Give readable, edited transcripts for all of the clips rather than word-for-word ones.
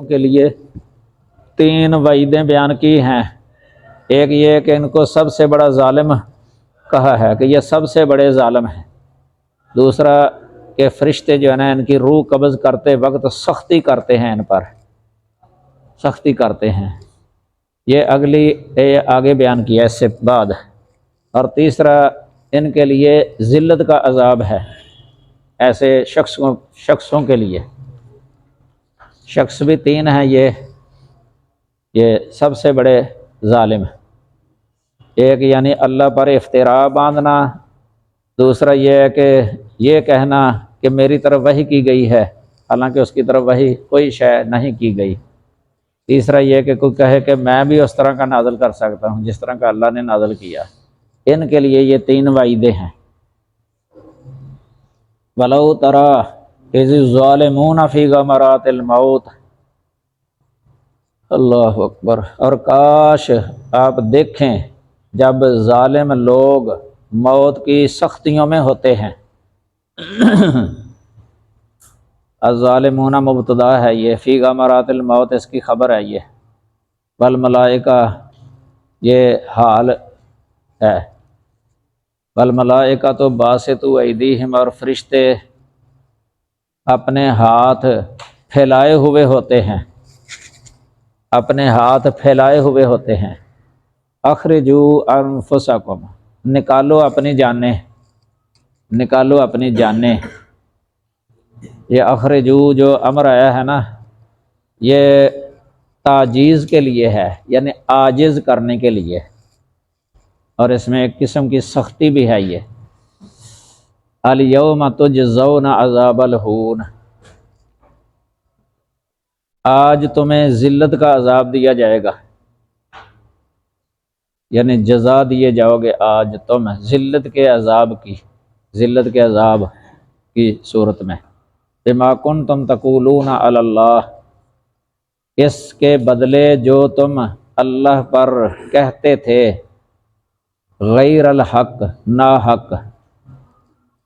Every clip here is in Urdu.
کے لیے تین وعیدیں بیان کی ہیں۔ ایک یہ کہ ان کو سب سے بڑا ظالم کہا ہے کہ یہ سب سے بڑے ظالم ہیں۔ دوسرا کہ فرشتے جو ہے نا ان کی روح قبض کرتے وقت سختی کرتے ہیں، ان پر سختی کرتے ہیں۔ یہ آگے بیان کیا اس سے بعد۔ اور تیسرا ان کے لیے ذلت کا عذاب ہے، ایسے شخصوں کے لیے۔ شخص بھی تین ہیں یہ سب سے بڑے ظالم۔ ایک یعنی اللہ پر افتراء باندھنا، دوسرا یہ ہے کہ یہ کہنا کہ میری طرف وحی کی گئی ہے حالانکہ اس کی طرف وحی کوئی شے نہیں کی گئی، تیسرا یہ کہ کوئی کہے کہ میں بھی اس طرح کا نازل کر سکتا ہوں جس طرح کا اللہ نے نازل کیا۔ ان کے لیے یہ تین وعیدیں ہیں۔ وَلَوْ تَرَىٰ إِذِ الظَّالِمُونَ فِي غَمَرَاتِ الْمَوْتِ، اللہ اکبر، اور کاش آپ دیکھیں جب ظالم لوگ موت کی سختیوں میں ہوتے ہیں۔ الظالمون مبتدا ہے، یہ فی غمرات الموت اس کی خبر ہے، یہ والملائکہ یہ حال ہے۔ والملائکہ تو باسطوا ایدیہم، اور فرشتے اپنے ہاتھ پھیلائے ہوئے ہوتے ہیں، اپنے ہاتھ پھیلائے ہوئے ہوتے ہیں۔ اخرجوا انفسکم، نکالو اپنی جانیں، نکالو اپنی جانیں۔ یہ اخرجو جو امر آیا ہے نا، یہ تعجیز کے لیے ہے، یعنی عاجز کرنے کے لیے، اور اس میں ایک قسم کی سختی بھی ہے۔ یہ الیوم تجزون عذاب الہون، آج تمہیں ذلت کا عذاب دیا جائے گا، یعنی جزا دیے جاؤ گے آج تم ذلت کے عذاب کی، ذلت کے عذاب کی صورت میں۔ بما کنتم تقولون علی اللہ، اس کے بدلے جو تم اللہ پر کہتے تھے، غیر الحق، ناحق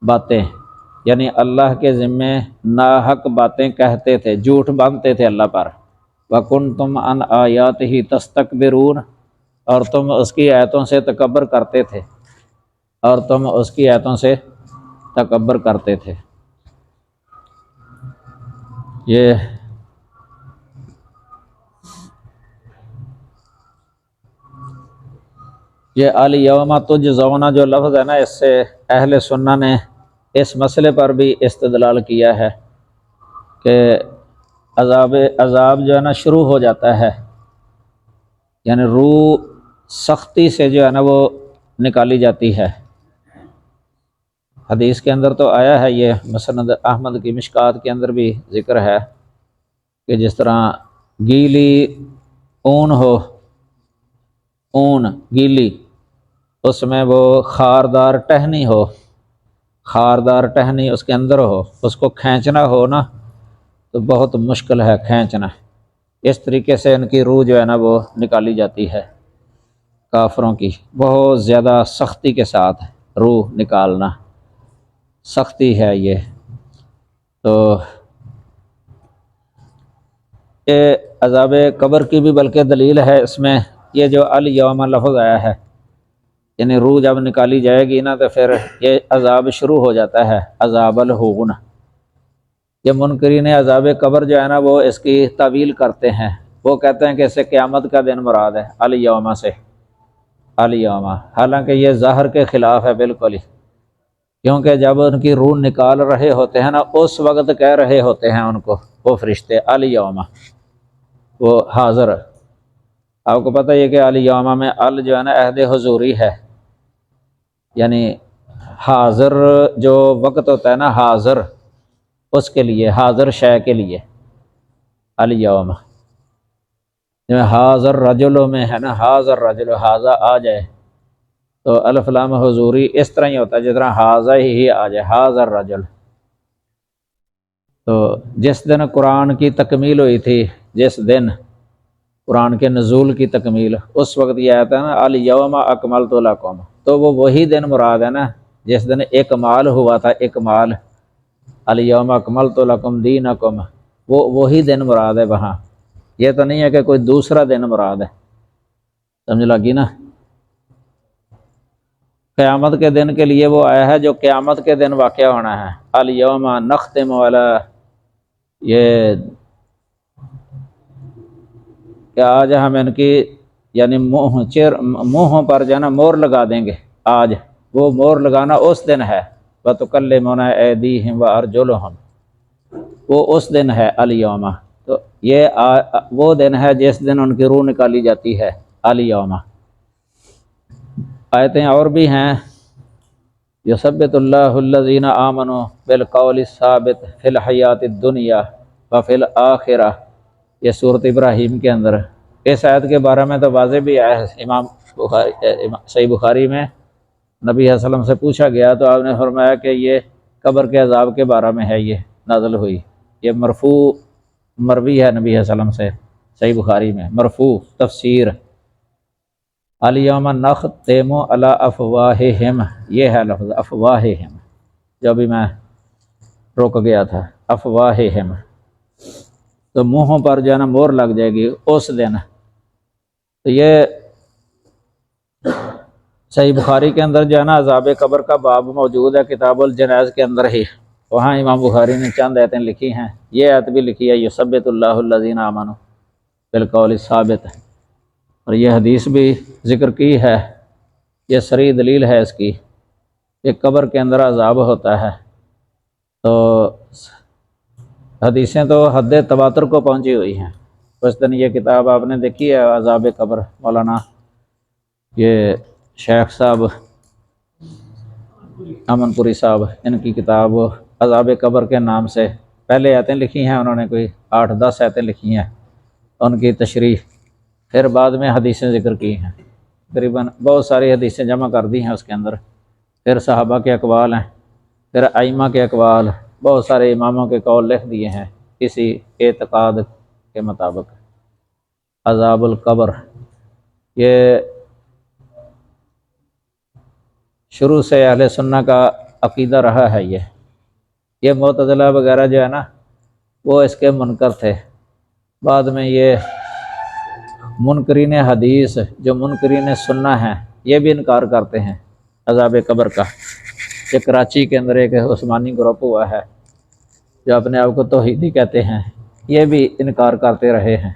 باتیں، یعنی اللہ کے ذمے ناحق باتیں کہتے تھے، جھوٹ باندھتے تھے اللہ پر۔ وکنتم عن آیاتہ تستکبرون، اور تم اس کی آیتوں سے تکبر کرتے تھے، اور تم اس کی آیتوں سے تکبر کرتے تھے۔ یہ الیوم تجزون جو لفظ ہے نا، اس سے اہل سنہ نے اس مسئلے پر بھی استدلال کیا ہے کہ عذاب جو ہے نا شروع ہو جاتا ہے، یعنی روح سختی سے جو ہے نا وہ نکالی جاتی ہے۔ حدیث کے اندر تو آیا ہے، یہ مسند احمد کی مشکات کے اندر بھی ذکر ہے کہ جس طرح گیلی اون ہو، اون گیلی، اس میں وہ خاردار ٹہنی ہو، خاردار ٹہنی اس کے اندر ہو، اس کو کھینچنا ہو نا تو بہت مشکل ہے کھینچنا۔ اس طریقے سے ان کی روح جو ہے نا وہ نکالی جاتی ہے، کافروں کی بہت زیادہ سختی کے ساتھ روح نکالنا سختی ہے۔ یہ تو یہ عذاب قبر کی بھی بلکہ دلیل ہے اس میں، یہ جو الیوم لفظ آیا ہے، یعنی روح جب نکالی جائے گی نا تو پھر یہ عذاب شروع ہو جاتا ہے، عذاب الہون۔ یہ منکرین عذاب قبر جو ہے نا وہ اس کی تعویل کرتے ہیں، وہ کہتے ہیں کہ اس سے قیامت کا دن مراد ہے، الیوم سے، الیوم، حالانکہ یہ ظاہر کے خلاف ہے بالکل ہی، کیونکہ جب ان کی روح نکال رہے ہوتے ہیں نا اس وقت کہہ رہے ہوتے ہیں ان کو وہ فرشتے الیوم، وہ حاضر۔ آپ کو پتہ یہ کہ الیوم میں ال جو ہے نا عہد حضوری ہے، یعنی حاضر جو وقت ہوتا ہے نا حاضر، اس کے لیے، حاضر شے کے لیے الیوم۔ حاضر رجل میں ہے نا، حاضر رجل، حاضر آ جائے تو الف لام حضوری اس طرح ہی ہوتا ہے جس طرح حاضر ہی آ جائے، حاضر رجل۔ تو جس دن قرآن کی تکمیل ہوئی تھی، جس دن قرآن کے نزول کی تکمیل، اس وقت یہ آتا ہے نا الیوم اکملت لکم، تو وہ وہی دن مراد ہے نا جس دن اکمال ہوا تھا، اکمال، الیوم اکملت لکم دینکم، وہ وہی دن مراد ہے وہاں یہ تو نہیں ہے کہ کوئی دوسرا دن مراد ہے، سمجھ لگی نا؟ قیامت کے دن کے لیے وہ آیا ہے جو قیامت کے دن واقع ہونا ہے۔ الیوم نختم علی، یہ کہ آج ہم ان کی یعنی منہوں پر جو ہے نا مور لگا دیں گے۔ آج وہ مور لگانا اس دن ہے، وَتُكَلِّمُنَا أَيْدِيهِمْ وَأَرْجُلُهُمْ، وہ اس دن ہے الیوم۔ تو یہ وہ دن ہے جس دن ان کی روح نکالی جاتی ہے، الیوم۔ آیتیں اور بھی ہیں، یثبت اللہ الذین آمنوا بالقول الثابت فی الحیات الدنیا وفی الآخرہ، یہ سورۃ ابراہیم کے اندر۔ اس آیت کے بارے میں تو واضح بھی آیا ہے، صحیح بخاری میں نبی صلی اللہ علیہ وسلم سے پوچھا گیا تو آپ نے فرمایا کہ یہ قبر کے عذاب کے بارے میں ہے، یہ نازل ہوئی، یہ مرفوع مروی ہے نبی صلی اللہ علیہ وسلم سے، صحیح بخاری میں مرفوع تفسیر۔ الیوم نختم علی افواہہم، یہ ہے لفظ افواہہم جو بھی میں رک گیا تھا، افواہہم، تو منہوں پر جو ہے نا مور لگ جائے گی اس دن۔ تو یہ صحیح بخاری کے اندر جو ہے نا عذاب قبر کا باب موجود ہے کتاب الجنائز کے اندر ہی، وہاں امام بخاری نے چند آیتیں لکھی ہیں، یہ آیت بھی لکھی ہے یثبت اللہ الذین آمنوا بالقول الثابت، اور یہ حدیث بھی ذکر کی ہے، یہ صریح دلیل ہے اس کی کہ قبر کے اندر عذاب ہوتا ہے۔ تو حدیثیں تو حد تواتر کو پہنچی ہوئی ہیں۔ اس دن یہ کتاب آپ نے دیکھی ہے عذاب قبر، مولانا یہ شیخ صاحب امن پوری صاحب، ان کی کتاب عذاب قبر کے نام سے پہلے آیتیں لکھی ہیں، انہوں نے کوئی 8-10 آیتیں لکھی ہیں ان کی تشریح، پھر بعد میں حدیثیں ذکر کی ہیں، تقریباً بہت ساری حدیثیں جمع کر دی ہیں اس کے اندر، پھر صحابہ کے اقوال ہیں، پھر ائمہ کے اقوال، بہت سارے اماموں کے قول لکھ دیے ہیں اسی اعتقاد کے مطابق۔ عذاب القبر یہ شروع سے اہل سنہ کا عقیدہ رہا ہے۔ یہ معتزلہ وغیرہ جو ہے نا وہ اس کے منکر تھے، بعد میں یہ منکرین حدیث جو منکرین سنہ ہیں یہ بھی انکار کرتے ہیں عذاب قبر کا۔ یہ کراچی کے اندر ایک عثمانی گروپ ہوا ہے جو اپنے آپ کو توحیدی کہتے ہیں، یہ بھی انکار کرتے رہے ہیں۔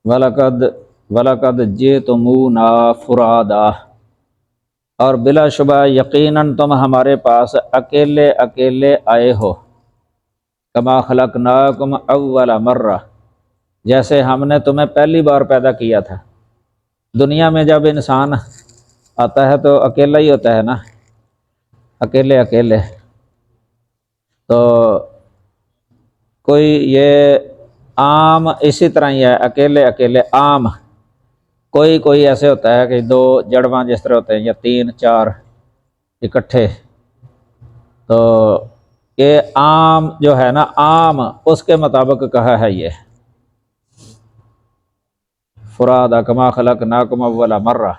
وَلَقَدْ جِئْتُمُونَا فُرَادًا، اور بلا شبہ یقیناً تم ہمارے پاس اکیلے اکیلے آئے ہو، کما خلقناکم اول مرہ، جیسے ہم نے تمہیں پہلی بار پیدا کیا تھا۔ دنیا میں جب انسان آتا ہے تو اکیلا ہی ہوتا ہے نا، اکیلے اکیلے، تو کوئی یہ عام اسی طرح ہی ہے، اکیلے اکیلے عام، کوئی ایسے ہوتا ہے کہ 2 جڑواں جس طرح ہوتے ہیں یا 3-4 اکٹھے، تو یہ عام جو ہے نا عام اس کے مطابق کہا ہے یہ فرادا کما خلقناکم اول مرہ۔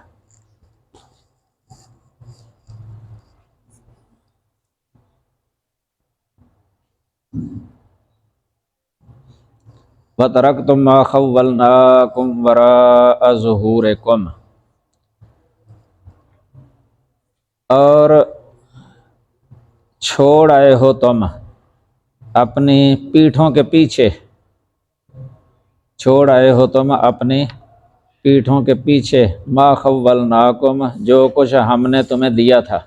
وَتَرَكْتُم مَّا خَوَّلْنَاكُمْ وَرَاءَ ظُهُورِكُمْ، اور چھوڑ آئے ہو تم اپنی پیٹھوں کے پیچھے، چھوڑ آئے ہو تم اپنی پیٹھوں کے پیچھے، ما خولناکم، جو کچھ ہم نے تمہیں دیا تھا،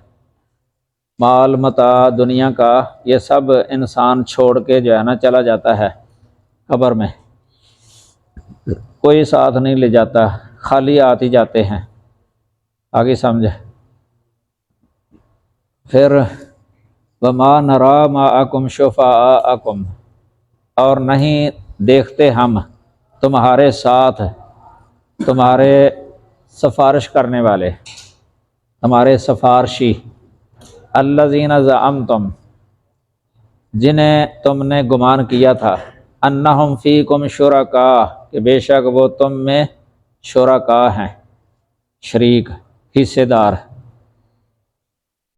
مال متاع دنیا کا، یہ سب انسان چھوڑ کے جو ہے نا چلا جاتا ہے قبر میں، کوئی ساتھ نہیں لے جاتا، خالی آتے جاتے ہیں، آگے سمجھے۔ پھر وما نرا معکم شفعاءکم، اور نہیں دیکھتے ہم تمہارے ساتھ تمہارے سفارش کرنے والے، ہمارے سفارشی، الذین زعمتم، جنہیں تم نے گمان کیا تھا، انہم فیکم شرکاء، کہ بے شک وہ تم میں شرکاء ہیں، شریک، حصے دار،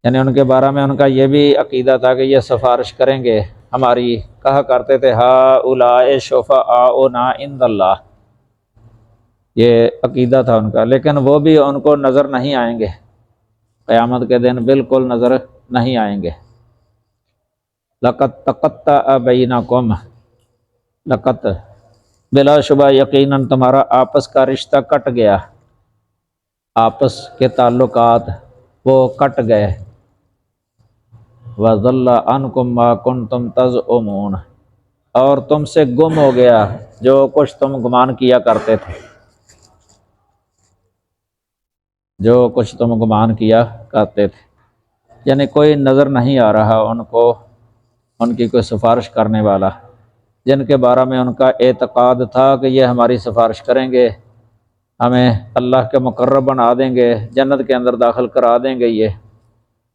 یعنی ان کے بارے میں ان کا یہ بھی عقیدہ تھا کہ یہ سفارش کریں گے ہماری، کہا کرتے تھے ہا اولائے شفعاؤنا عند اللہ، یہ عقیدہ تھا ان کا، لیکن وہ بھی ان کو نظر نہیں آئیں گے قیامت کے دن، بالکل نظر نہیں آئیں گے۔ لقد تقطع بینکم، لقد بلا شبہ یقیناً تمہارا آپس کا رشتہ کٹ گیا، آپس کے تعلقات وہ کٹ گئے، وَضَلَّ عَنْكُمْ مَا كُنْتُمْ تَزْعُمُونَ، اور تم سے گم ہو گیا جو کچھ تم گمان کیا کرتے تھے، جو کچھ تم گمان کیا کرتے تھے، یعنی کوئی نظر نہیں آ رہا ان کو، ان کی کوئی سفارش کرنے والا، جن کے بارے میں ان کا اعتقاد تھا کہ یہ ہماری سفارش کریں گے، ہمیں اللہ کے مقرب بنا دیں گے، جنت کے اندر داخل کرا دیں گے، یہ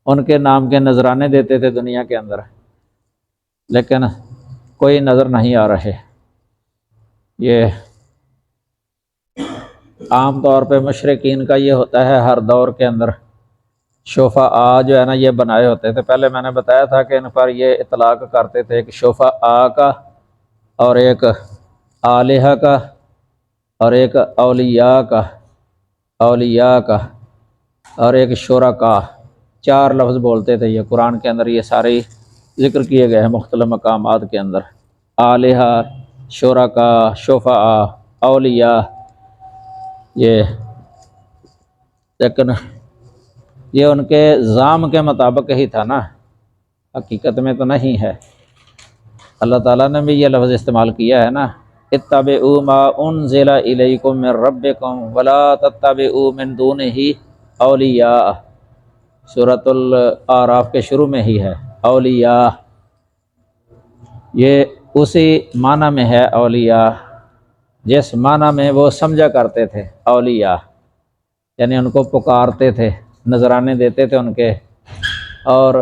ان کے نام کے نذرانے دیتے تھے دنیا کے اندر، لیکن کوئی نظر نہیں آ رہے۔ یہ عام طور پہ مشرکین کا یہ ہوتا ہے ہر دور کے اندر، شفعاء جو ہے نا یہ بنائے ہوتے تھے، پہلے میں نے بتایا تھا کہ ان پر یہ اطلاق کرتے تھے ایک شفعاء کا، اور ایک آلہہ کا، اور ایک اولیاء کا، اولیاء کا، اور ایک شرکاء، چار لفظ بولتے تھے یہ قرآن کے اندر، یہ سارے ذکر کیے گئے ہیں مختلف مقامات کے اندر، آلہہ، شرکاء، شفعاء، اولیاء، یہ لیکن یہ ان کے زعم کے مطابق ہی تھا نا، حقیقت میں تو نہیں ہے۔ اللہ تعالیٰ نے بھی یہ لفظ استعمال کیا ہے نا، اتبعوا ما انزل الیکم من ربکم ولا تتبعوا من دونہ اولیاء، سورۃ الاعراف کے شروع میں ہی ہے اولیاء، یہ اسی معنی میں ہے اولیاء جس معنی میں وہ سمجھا کرتے تھے اولیاء، یعنی ان کو پکارتے تھے، نذرانے دیتے تھے ان کے، اور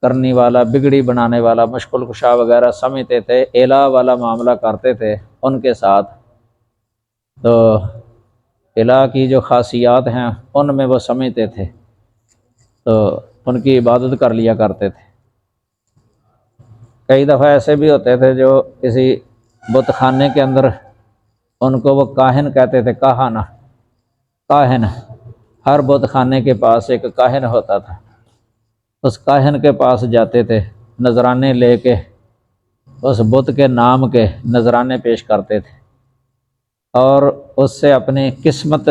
کرنی والا، بگڑی بنانے والا، مشکل کشا وغیرہ سمجھتے تھے، الہ والا معاملہ کرتے تھے ان کے ساتھ، تو الہ کی جو خاصیات ہیں ان میں وہ سمجھتے تھے، تو ان کی عبادت کر لیا کرتے تھے۔ کئی دفعہ ایسے بھی ہوتے تھے جو کسی بت خانے کے اندر ان کو وہ کاہن کہتے تھے، کاہنہ، کاہن، ہر بت خانے کے پاس ایک کاہن ہوتا تھا، اس کاہن کے پاس جاتے تھے، نذرانے لے کے اس بت کے نام کے نذرانے پیش کرتے تھے، اور اس سے اپنی قسمت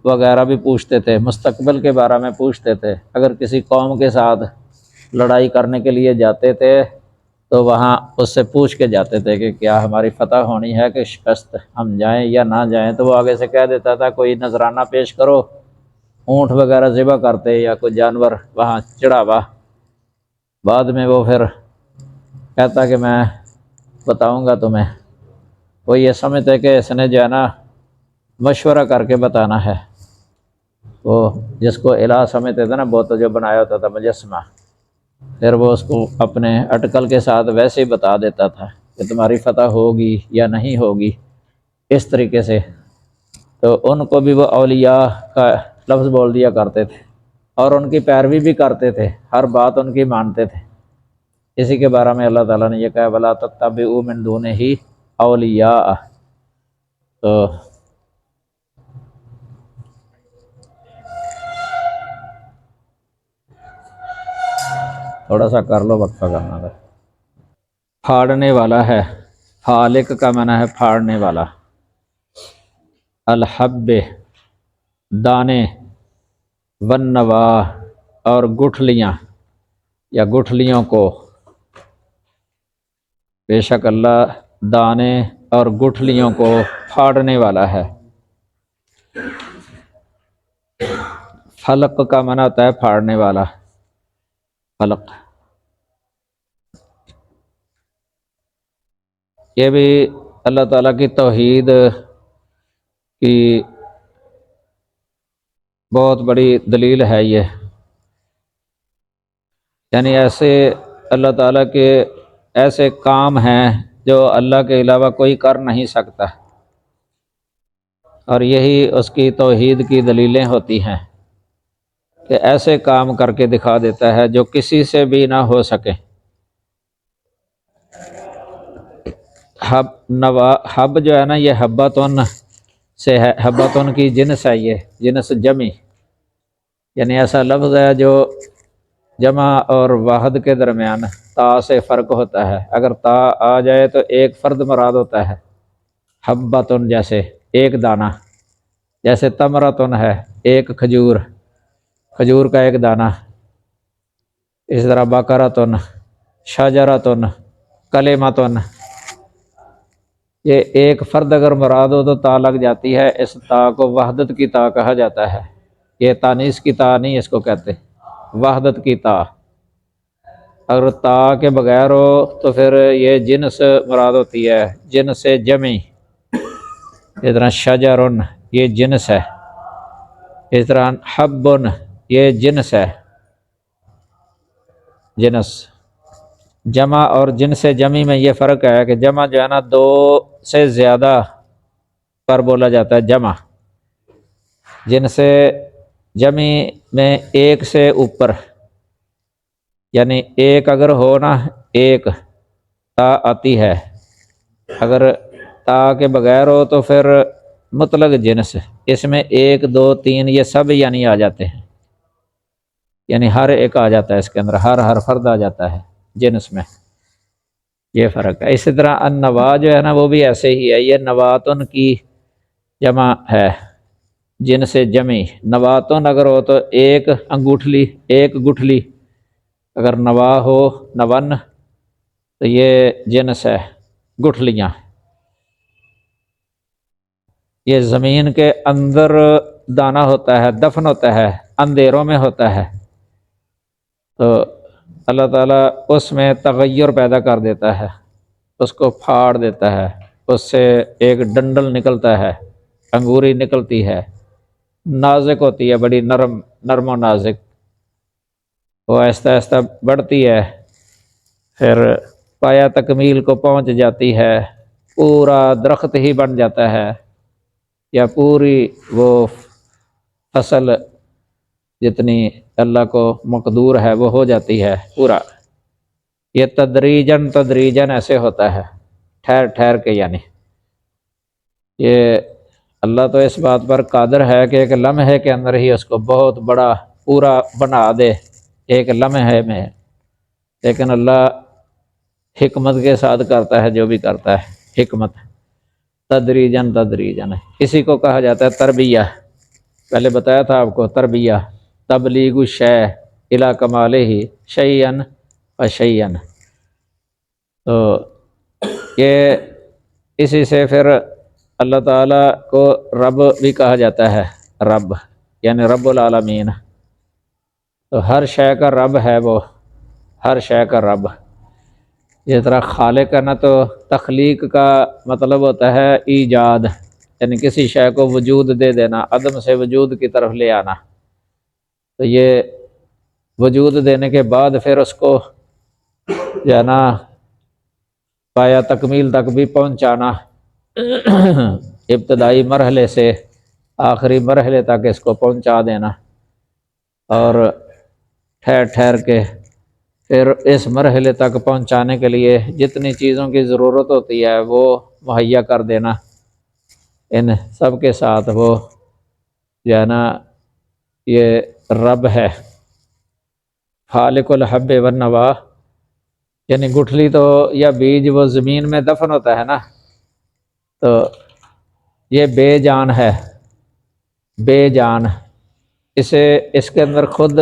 وغیرہ بھی پوچھتے تھے، مستقبل کے بارے میں پوچھتے تھے، اگر کسی قوم کے ساتھ لڑائی کرنے کے لیے جاتے تھے تو وہاں اس سے پوچھ کے جاتے تھے کہ کیا ہماری فتح ہونی ہے کہ شکست، ہم جائیں یا نہ جائیں، تو وہ آگے سے کہہ دیتا تھا کوئی نذرانہ پیش کرو، اونٹ وغیرہ ذبح کرتے یا کوئی جانور وہاں چڑھاوا، بعد میں وہ پھر کہتا کہ میں بتاؤں گا تمہیں، وہ یہ سمجھتے کہ اس نے جو ہے نا مشورہ کر کے بتانا ہے، وہ جس کو الہ سمجھتے تھے نا، بت جو بنایا ہوتا تھا مجسمہ، پھر وہ اس کو اپنے اٹکل کے ساتھ ویسے ہی بتا دیتا تھا کہ تمہاری فتح ہوگی یا نہیں ہوگی، اس طریقے سے، تو ان کو بھی وہ اولیاء کا لفظ بول دیا کرتے تھے، اور ان کی پیروی بھی کرتے تھے، ہر بات ان کی مانتے تھے۔ اسی کے بارے میں اللہ تعالیٰ نے یہ کہا وَلَا تَتَّبِعُوا مِن دُونِهِ اولیاء، تو تھوڑا سا کر لو، وقفہ کرنا تھا۔ پھاڑنے والا ہے، فالق کا معنی ہے پھاڑنے والا، الحب دانے، والنوا اور گٹھلیاں یا گٹھلیوں کو، بے شک اللہ دانے اور گٹھلیوں کو پھاڑنے والا ہے۔ فلق کا معنی ہوتا ہے پھاڑنے والا، فلق، یہ بھی اللہ تعالیٰ کی توحید کی بہت بڑی دلیل ہے یہ، یعنی ایسے اللہ تعالیٰ کے ایسے کام ہیں جو اللہ کے علاوہ کوئی کر نہیں سکتا، اور یہی اس کی توحید کی دلیلیں ہوتی ہیں کہ ایسے کام کر کے دکھا دیتا ہے جو کسی سے بھی نہ ہو سکے۔ حب جو ہے نا، یہ حبتن سے ہے، حبتن کی جنس ہے، یہ جنس جمع، یعنی ایسا لفظ ہے جو جمع اور واحد کے درمیان تا سے فرق ہوتا ہے۔ اگر تا آ جائے تو ایک فرد مراد ہوتا ہے، حبتن جیسے ایک دانہ، جیسے تمرتن ہے ایک کھجور، کھجور کا ایک دانہ، اس طرح بقرتن، شجرتن، کلمتن، یہ ایک فرد اگر مراد ہو تو تا لگ جاتی ہے، اس تا کو وحدت کی تا کہا جاتا ہے، یہ تانیث کی تا نہیں اس کو کہتے، وحدت کی تا۔ اگر تا کے بغیر ہو تو پھر یہ جنس مراد ہوتی ہے، جنس جمع، اس طرح شجرن یہ جنس ہے، اس طرح حبن یہ جنس ہے، جنس جمع اور جنس جمع میں یہ فرق ہے کہ جمع جو ہے نا دو سے زیادہ پر بولا جاتا ہے جمع، جنس جمع میں ایک سے اوپر، یعنی ایک اگر ہو نا، ایک تا آتی ہے، اگر تا کے بغیر ہو تو پھر مطلق جنس، اس میں ایک دو تین یہ سب یعنی آ جاتے ہیں، یعنی ہر ایک آ جاتا ہے اس کے اندر، ہر فرد آ جاتا ہے جنس میں، یہ فرق ہے۔ اسی طرح النوا جو ہے نا وہ بھی ایسے ہی ہے، یہ نواتن کی جمع ہے، جنس جمع، نواتن اگر ہو تو ایک انگوٹھلی، ایک گٹھلی، اگر نوا ہو نون تو یہ جنس ہے، گٹھلیاں۔ یہ زمین کے اندر دانہ ہوتا ہے، دفن ہوتا ہے، اندھیروں میں ہوتا ہے، تو اللہ تعالیٰ اس میں تغیر پیدا کر دیتا ہے، اس کو پھاڑ دیتا ہے، اس سے ایک ڈنڈل نکلتا ہے، انگوری نکلتی ہے، نازک ہوتی ہے، بڑی نرم و نازک، وہ آہستہ آہستہ بڑھتی ہے، پھر پایا تکمیل کو پہنچ جاتی ہے، پورا درخت ہی بن جاتا ہے، یا پوری وہ فصل جتنی اللہ کو مقدور ہے وہ ہو جاتی ہے پورا۔ یہ تدریجاً ایسے ہوتا ہے، ٹھہر ٹھہر کے، یعنی یہ اللہ تو اس بات پر قادر ہے کہ ایک لمحے کے اندر ہی اس کو بہت بڑا پورا بنا دے، ایک لمحے میں، لیکن اللہ حکمت کے ساتھ کرتا ہے جو بھی کرتا ہے، حکمت تدریجاً اسی کو کہا جاتا ہے تربیہ، پہلے بتایا تھا آپ کو، تربیہ تبلیغ الشیء الی کمالہ شیئا فشیئا، تو یہ اسی سے پھر اللہ تعالیٰ کو رب بھی کہا جاتا ہے، رب یعنی رب العالمین، تو ہر شے کا رب ہے وہ، ہر شے کا رب۔ اس طرح خالق ہے نا، تو تخلیق کا مطلب ہوتا ہے ایجاد، یعنی کسی شے کو وجود دے دینا، عدم سے وجود کی طرف لے آنا، تو یہ وجود دینے کے بعد پھر اس کو جو ہے نا پایا تکمیل تک بھی پہنچانا، ابتدائی مرحلے سے آخری مرحلے تک اس کو پہنچا دینا، اور ٹھہر ٹھہر کے پھر اس مرحلے تک پہنچانے کے لیے جتنی چیزوں کی ضرورت ہوتی ہے وہ مہیا کر دینا، ان سب کے ساتھ وہ جو ہے نا یہ رب ہے، خالق الحب والنوا، یعنی گٹھلی تو یا بیج وہ زمین میں دفن ہوتا ہے نا، تو یہ بے جان ہے، بے جان، اس کے اندر خود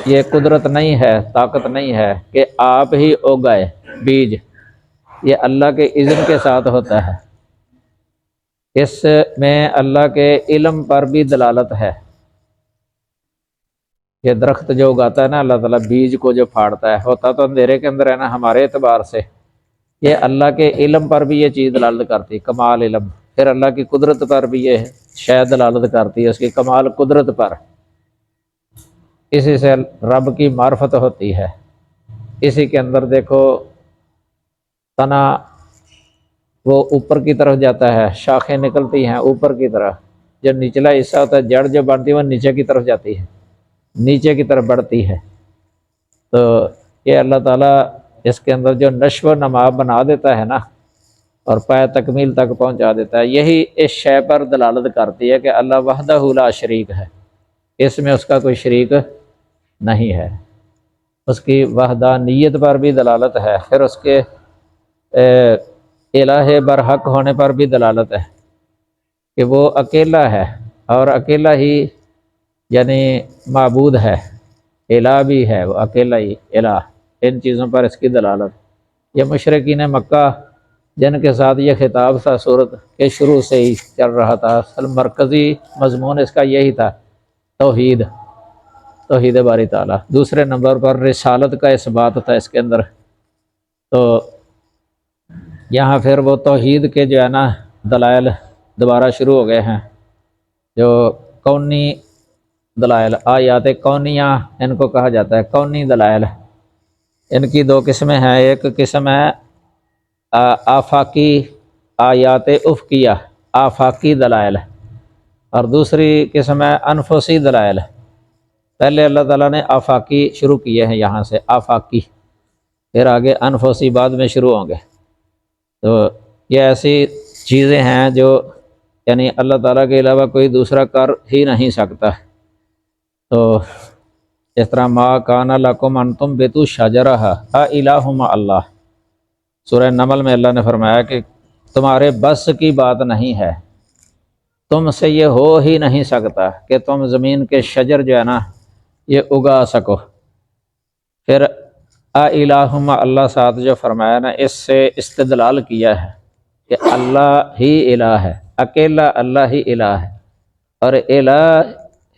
یہ قدرت نہیں ہے، طاقت نہیں ہے کہ آپ ہی اگائے بیج، یہ اللہ کے اذن کے ساتھ ہوتا ہے، اس میں اللہ کے علم پر بھی دلالت ہے۔ یہ درخت جو اگاتا ہے نا اللہ تعالیٰ، بیج کو جو پھاڑتا ہے، ہوتا تو اندھیرے کے اندر ہے نا ہمارے اعتبار سے، یہ اللہ کے علم پر بھی یہ چیز دلالت کرتی ہے، کمال علم، پھر اللہ کی قدرت پر بھی یہ شاید دلالت کرتی ہے، اس کی کمال قدرت پر، اسی سے رب کی معرفت ہوتی ہے۔ اسی کے اندر دیکھو تنا وہ اوپر کی طرف جاتا ہے، شاخیں نکلتی ہیں اوپر کی طرف، جو نچلا حصہ ہوتا ہے جڑ جو بڑھتی ہے وہ نیچے کی طرف جاتی ہے، نیچے کی طرف بڑھتی ہے۔ تو یہ اللہ تعالیٰ اس کے اندر جو نشو و نما بنا دیتا ہے نا اور پائے تکمیل تک پہنچا دیتا ہے، یہی اس شے پر دلالت کرتی ہے کہ اللہ وحدہ لا شریک ہے، اس میں اس کا کوئی شریک نہیں ہے۔ اس کی وحدانیت پر بھی دلالت ہے، پھر اس کے الہ برحق ہونے پر بھی دلالت ہے کہ وہ اکیلا ہے اور اکیلا ہی یعنی معبود ہے، الہ بھی ہے، وہ اکیلا ہی الہ۔ ان چیزوں پر اس کی دلالت۔ یہ مشرکین مکہ جن کے ساتھ یہ خطاب تھا صورت کے شروع سے ہی چل رہا تھا، اصل مرکزی مضمون اس کا یہی تھا، توحید باری تعالیٰ۔ دوسرے نمبر پر رسالت کا اثبات تھا اس کے اندر۔ تو یہاں پھر وہ توحید کے جو ہے نا دلائل دوبارہ شروع ہو گئے ہیں، جو کونی دلائل، آیات کونیہ ان کو کہا جاتا ہے، کونی دلائل۔ ان کی دو قسمیں ہیں، ایک قسم ہے آفاقی آیات افقیہ، آفاقی دلائل، اور دوسری قسم ہے انفسی دلائل۔ پہلے اللہ تعالیٰ نے آفاقی شروع کیے ہیں یہاں سے، آفاقی، پھر آگے انفسی بعد میں شروع ہوں گے۔ تو یہ ایسی چیزیں ہیں جو یعنی اللہ تعالیٰ کے علاوہ کوئی دوسرا کر ہی نہیں سکتا۔ تو اس طرح ما کان لکم ان تنبتوا شجرہ االہ مع اللہ، سورہ نمل میں اللہ نے فرمایا کہ تمہارے بس کی بات نہیں ہے، تم سے یہ ہو ہی نہیں سکتا کہ تم زمین کے شجر جو ہے نا یہ اگا سکو۔ پھر الہ مع اللہ ساتھ جو فرمایا نا، اس سے استدلال کیا ہے کہ اللہ ہی الہ ہے، اکیلا اللہ ہی الہ ہے، اور الہ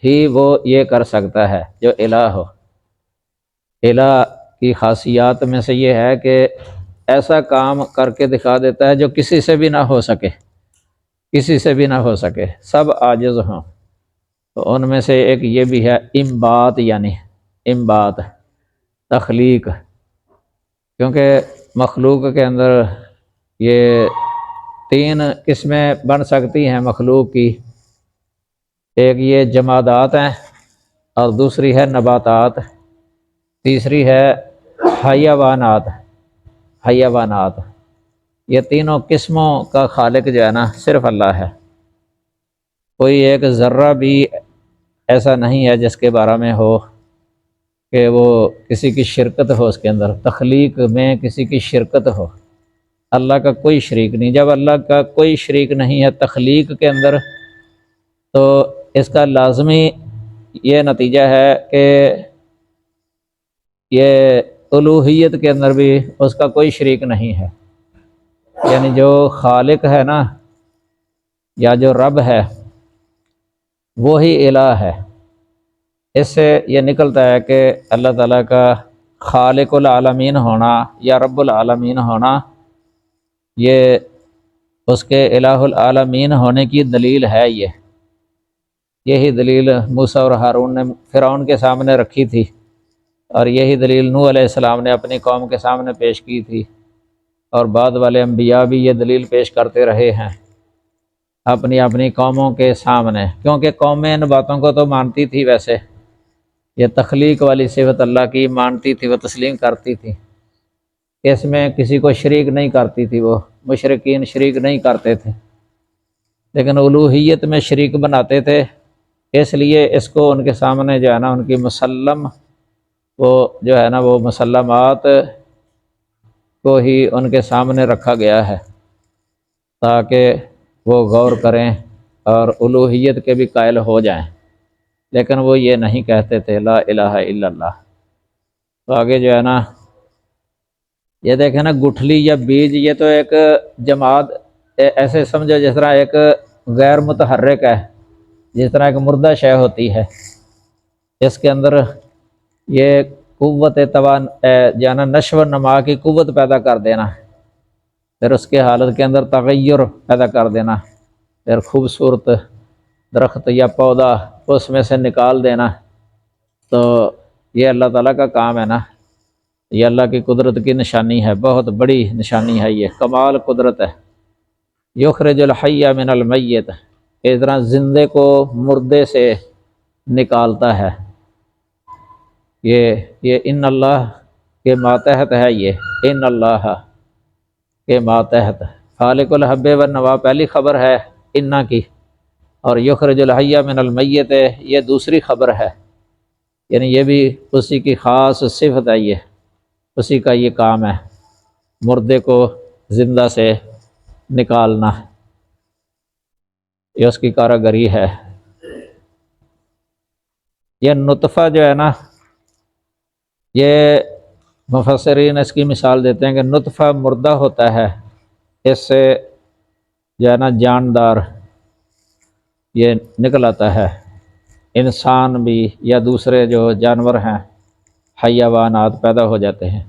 ہی وہ یہ کر سکتا ہے جو الہ ہو۔ الہ کی خاصیات میں سے یہ ہے کہ ایسا کام کر کے دکھا دیتا ہے جو کسی سے بھی نہ ہو سکے، کسی سے بھی نہ ہو سکے، سب عاجز ہوں۔ تو ان میں سے ایک یہ بھی ہے انبات، یعنی انبات، تخلیق، کیونکہ مخلوق کے اندر یہ تین قسمیں بن سکتی ہیں مخلوق کی، ایک یہ جمادات ہیں، اور دوسری ہے نباتات، تیسری ہے حیوانات۔ حیوانات، یہ تینوں قسموں کا خالق جو ہے نا صرف اللہ ہے۔ کوئی ایک ذرہ بھی ایسا نہیں ہے جس کے بارے میں ہو کہ وہ کسی کی شرکت ہو، اس کے اندر تخلیق میں کسی کی شرکت ہو۔ اللہ کا کوئی شریک نہیں۔ جب اللہ کا کوئی شریک نہیں ہے تخلیق کے اندر، تو اس کا لازمی یہ نتیجہ ہے کہ یہ الوہیت کے اندر بھی اس کا کوئی شریک نہیں ہے، یعنی جو خالق ہے نا یا جو رب ہے وہی الہ ہے۔ اس سے یہ نکلتا ہے کہ اللہ تعالیٰ کا خالق العالمین ہونا یا رب العالمین ہونا، یہ اس کے الہ العالمین ہونے کی دلیل ہے۔ یہی دلیل موسیٰ اور ہارون نے فرعون کے سامنے رکھی تھی، اور یہی دلیل نوح علیہ السلام نے اپنی قوم کے سامنے پیش کی تھی، اور بعد والے انبیاء بھی یہ دلیل پیش کرتے رہے ہیں اپنی اپنی قوموں کے سامنے، کیونکہ قومیں ان باتوں کو تو مانتی تھی، ویسے یہ تخلیق والی صفت اللہ کی مانتی تھی، وہ تسلیم کرتی تھی، اس میں کسی کو شریک نہیں کرتی تھی، وہ مشرکین شریک نہیں کرتے تھے، لیکن الوہیت میں شریک بناتے تھے۔ اس لیے اس کو ان کے سامنے جو ہے نا ان کی مسلم، وہ جو ہے نا وہ مسلمات کو ہی ان کے سامنے رکھا گیا ہے تاکہ وہ غور کریں اور الوہیت کے بھی قائل ہو جائیں، لیکن وہ یہ نہیں کہتے تھے لا الہ الا اللہ۔ تو آگے جو ہے نا یہ دیکھیں نا، گٹھلی یا بیج، یہ تو ایک جماعت، ایسے سمجھو جس طرح ایک غیر متحرک ہے، جس طرح ایک مردہ شے ہوتی ہے، اس کے اندر یہ قوت توان جانا نشو و نما کی قوت پیدا کر دینا، پھر اس کے حالت کے اندر تغیر پیدا کر دینا، پھر خوبصورت درخت یا پودا اس میں سے نکال دینا۔ تو یہ اللہ تعالیٰ کا کام ہے نا، یہ اللہ کی قدرت کی نشانی ہے، بہت بڑی نشانی ہے، یہ کمال قدرت ہے۔ یخرج الحی من المیت، اس طرح زندے کو مردے سے نکالتا ہے۔ یہ ان اللہ کے ماتحت ہے، یہ ان اللہ کے ماتحت خالق الحب والنوا پہلی خبر ہے انا کی، اور یخرج الحی من المیت یہ دوسری خبر ہے، یعنی یہ بھی اسی کی خاص صفت ہے، یہ اسی کا یہ کام ہے، مردے کو زندہ سے نکالنا، یہ اس کی کاراگری ہے۔ یہ نطفہ جو ہے نا، یہ مفسرین اس کی مثال دیتے ہیں کہ نطفہ مردہ ہوتا ہے، اس سے جو ہے نا جاندار یہ نکل آتا ہے، انسان بھی یا دوسرے جو جانور ہیں حیوانات پیدا ہو جاتے ہیں۔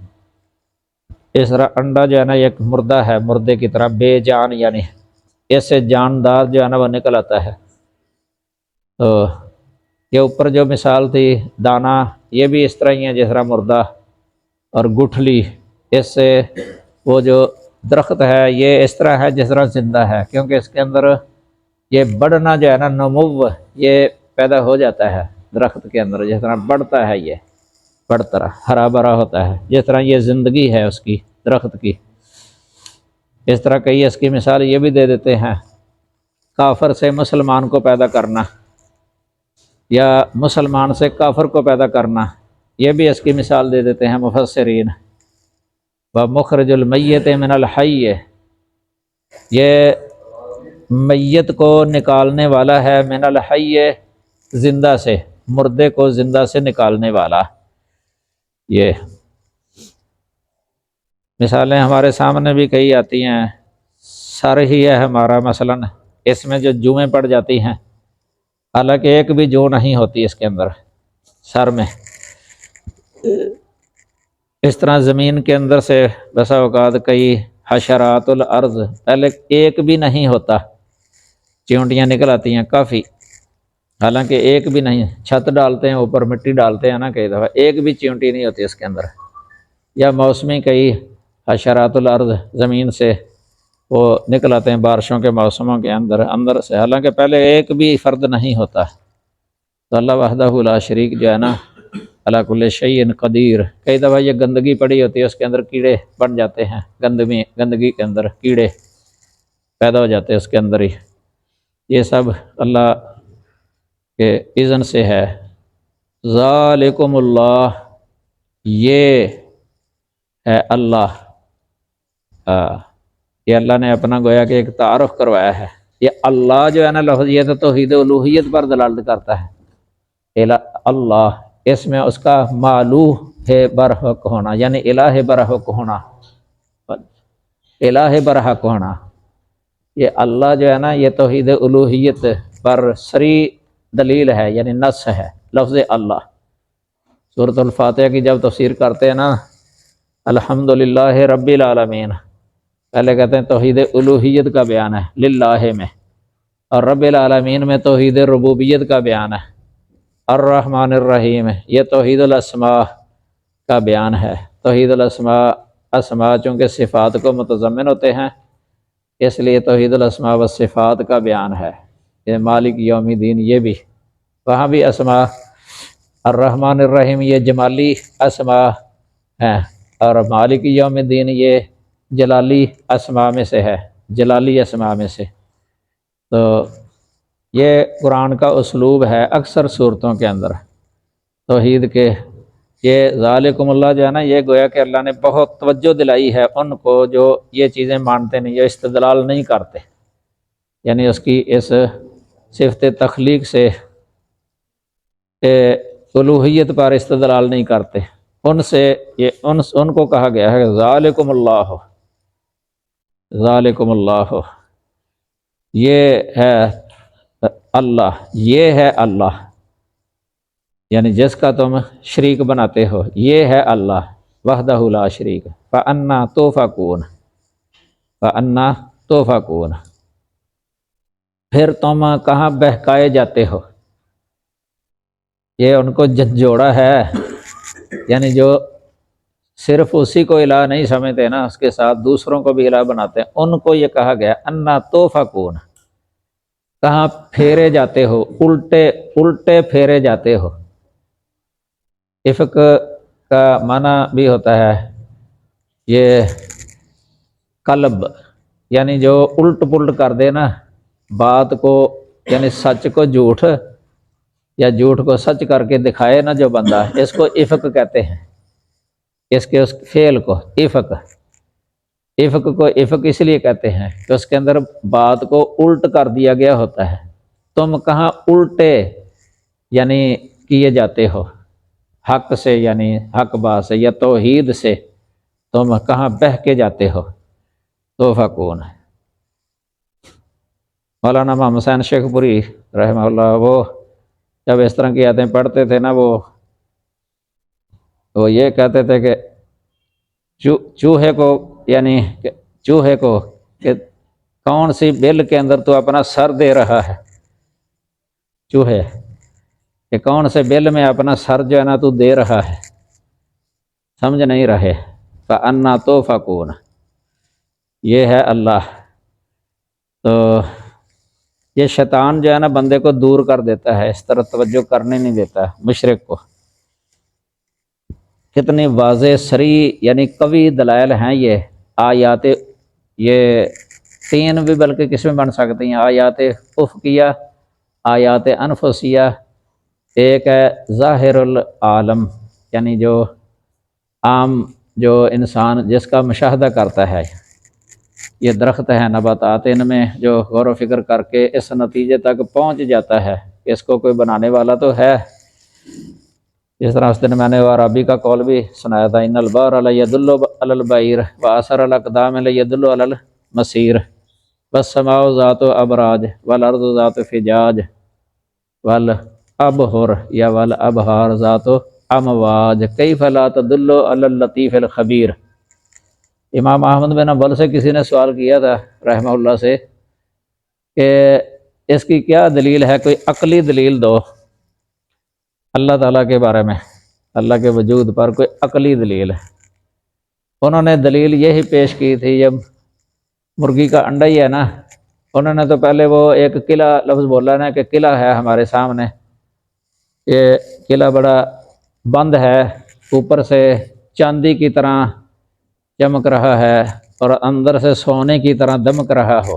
اس طرح انڈا جو ہے نا ایک مردہ ہے، مردے کی طرح بے جان، یعنی اس سے جاندار جو ہے نا وہ نکل آتا ہے۔ تو یہ اوپر جو مثال تھی دانا، یہ بھی اس طرح ہی ہے جس طرح مردہ، اور گٹھلی اس سے وہ جو درخت ہے یہ اس طرح ہے جس طرح زندہ ہے، کیونکہ اس کے اندر یہ بڑھنا جو ہے نا نمو یہ پیدا ہو جاتا ہے درخت کے اندر، جس طرح بڑھتا ہے یہ بڑھتا رہا ہرا بھرا ہوتا ہے، جس طرح یہ زندگی ہے اس کی درخت کی۔ اس طرح کئی اس کی مثال یہ بھی دے دیتے ہیں، کافر سے مسلمان کو پیدا کرنا یا مسلمان سے کافر کو پیدا کرنا، یہ بھی اس کی مثال دے دیتے ہیں مفسرین۔ وَمُخْرِجُ الْمَيِّتِ مِنَ الْحَيِّ، یہ میت کو نکالنے والا ہے، من الحی زندہ سے، مردے کو زندہ سے نکالنے والا۔ یہ مثالیں ہمارے سامنے بھی کئی آتی ہیں، سر ہی ہے ہمارا مثلا، اس میں جو جوئیں پڑ جاتی ہیں، حالانکہ ایک بھی جو نہیں ہوتی اس کے اندر سر میں۔ اس طرح زمین کے اندر سے بسا اوقات کئی حشرات الارض پہلے ایک بھی نہیں ہوتا، چیونٹیاں نکل آتی ہیں کافی، حالانکہ ایک بھی نہیں، چھت ڈالتے ہیں اوپر مٹی ڈالتے ہیں نا کئی دفعہ، ایک بھی چیونٹی نہیں ہوتی اس کے اندر۔ یا موسمی کئی حشرات الارض زمین سے وہ نکل آتے ہیں بارشوں کے موسموں کے اندر سے، حالانکہ پہلے ایک بھی فرد نہیں ہوتا۔ تو اللہ وحدہ لا شریک جو ہے نا علی کل شیء قدیر، کئی دفعہ یہ گندگی پڑی ہوتی ہے اس کے اندر کیڑے بن جاتے ہیں، گندگی کے اندر کیڑے پیدا ہو جاتے ہیں اس کے اندر ہی، یہ سب اللہ کے اذن سے ہے۔ ذالکم اللہ، یہ ہے اللہ، یہ اللہ نے اپنا گویا کہ ایک تعارف کروایا ہے۔ یہ اللہ جو ہے نا لفظ، یہ تو توحید الوہیت پر دلالت کرتا ہے۔ اللہ اس میں اس کا معلوہ ہے برحق ہونا، یعنی الہ برحق ہونا، الہ برحق ہونا۔ یہ اللہ جو ہے نا یہ توحید الوہیت پر سری دلیل ہے، یعنی نص ہے لفظ اللہ۔ سورۃ الفاتحہ کی جب تفسیر کرتے ہیں نا، الحمدللہ رب العالمین، پہلے کہتے ہیں توحید الوہیت کا بیان ہے للہ میں، اور رب العالمین میں توحید ربوبیت کا بیان ہے، الرحمن الرحیم یہ توحید الاسماء کا بیان ہے۔ توحید الاسماء، اسماء چونکہ صفات کو متضمن ہوتے ہیں، اس لیے توحید الاسماء و صفات کا بیان ہے۔ یہ مالک یوم الدین، یہ بھی وہاں بھی اسماء، الرحمن الرحیم یہ جمالی اسماء ہیں، اور مالک یوم الدین یہ جلالی اسماء میں سے ہے، جلالی اسماء میں سے۔ تو یہ قرآن کا اسلوب ہے اکثر صورتوں کے اندر توحید کے۔ یہ ذالکم اللہ جو ہے نا، یہ گویا کہ اللہ نے بہت توجہ دلائی ہے ان کو جو یہ چیزیں مانتے نہیں، جو استدلال نہیں کرتے، یعنی اس کی اس صفت تخلیق سے الوہیت پر استدلال نہیں کرتے، ان سے یہ ان کو کہا گیا ہے ذالکم اللہ، ذالکم اللہ، یہ ہے اللہ، یہ ہے اللہ، یعنی جس کا تم شریک بناتے ہو یہ ہے اللہ وحدہ لا شریک۔ فَأَنَّا تُؤْفَكُونَ، فَأَنَّا تُؤْفَكُونَ، پھر تم کہاں بہکائے جاتے ہو۔ یہ ان کو جھنجھوڑا ہے، یعنی جو صرف اسی کو الہ نہیں سمجھتے نا، اس کے ساتھ دوسروں کو بھی الہ بناتے ہیں، ان کو یہ کہا گیا انا توفقون، کہاں پھیرے جاتے ہو، الٹے الٹے پھیرے جاتے ہو۔ افق کا معنی بھی ہوتا ہے یہ قلب، یعنی جو الٹ پلٹ کر دے نا بات کو، یعنی سچ کو جھوٹ یا جھوٹ کو سچ کر کے دکھائے نا جو بندہ، اس کو افق کہتے ہیں، اس فعل کو افق۔ افق کو افق اس لیے کہتے ہیں کہ اس کے اندر بات کو الٹ کر دیا گیا ہوتا ہے۔ تم کہاں الٹے یعنی کیے جاتے ہو حق سے، یعنی حق بات سے یا توحید سے، تم کہاں بہہ کے جاتے ہو۔ توفقون، مولانا محمد حسین شیخ پوری رحمہ اللہ، وہ جب اس طرح کی آیتیں پڑھتے تھے نا، وہ یہ کہتے تھے کہ چوہے کو، یعنی چوہے کو کہ کون سی بل کے اندر تو اپنا سر دے رہا ہے، چوہے کہ کون سے بل میں اپنا سر جو ہے نا تو دے رہا ہے، سمجھ نہیں رہے۔ فَأَنَّا تُؤْفَكُونَ، یہ ہے اللہ۔ تو یہ شیطان جو ہے نا بندے کو دور کر دیتا ہے، اس طرح توجہ کرنے نہیں دیتا مشرک کو۔ کتنی واضح صریح یعنی قوی دلائل ہیں یہ آیات، یہ تین بھی بلکہ کس میں بن سکتی ہیں، آیات افقیہ، آیات انفسیہ، ایک ہے ظاہر العالم، یعنی جو عام جو انسان جس کا مشاہدہ کرتا ہے، یہ درخت ہے، نباتات، ان میں جو غور و فکر کر کے اس نتیجے تک پہنچ جاتا ہے کہ اس کو کوئی بنانے والا تو ہے۔ اس طرح اس دن میں نے عربی کا قول بھی سنایا تھا، ان البار لیدل علی البعیر واثر الاقدام لیدل علی المسیر والسماء ذات ابراج والارض ذات فجاج والابحر یا والابحار ذات امواج کیف لا تدل علی اللطیف الخبیر۔ امام احمد بن حنبل سے کسی نے سوال کیا تھا رحمہ اللہ سے کہ اس کی کیا دلیل ہے، کوئی عقلی دلیل دو اللہ تعالیٰ کے بارے میں، اللہ کے وجود پر کوئی عقلی دلیل ہے۔ انہوں نے دلیل یہی پیش کی تھی، جب مرغی کا انڈا ہی ہے نا، انہوں نے تو پہلے وہ ایک قلعہ لفظ بولا نا کہ قلعہ ہے ہمارے سامنے، یہ قلعہ بڑا بند ہے، اوپر سے چاندی کی طرح چمک رہا ہے اور اندر سے سونے کی طرح دمک رہا ہو،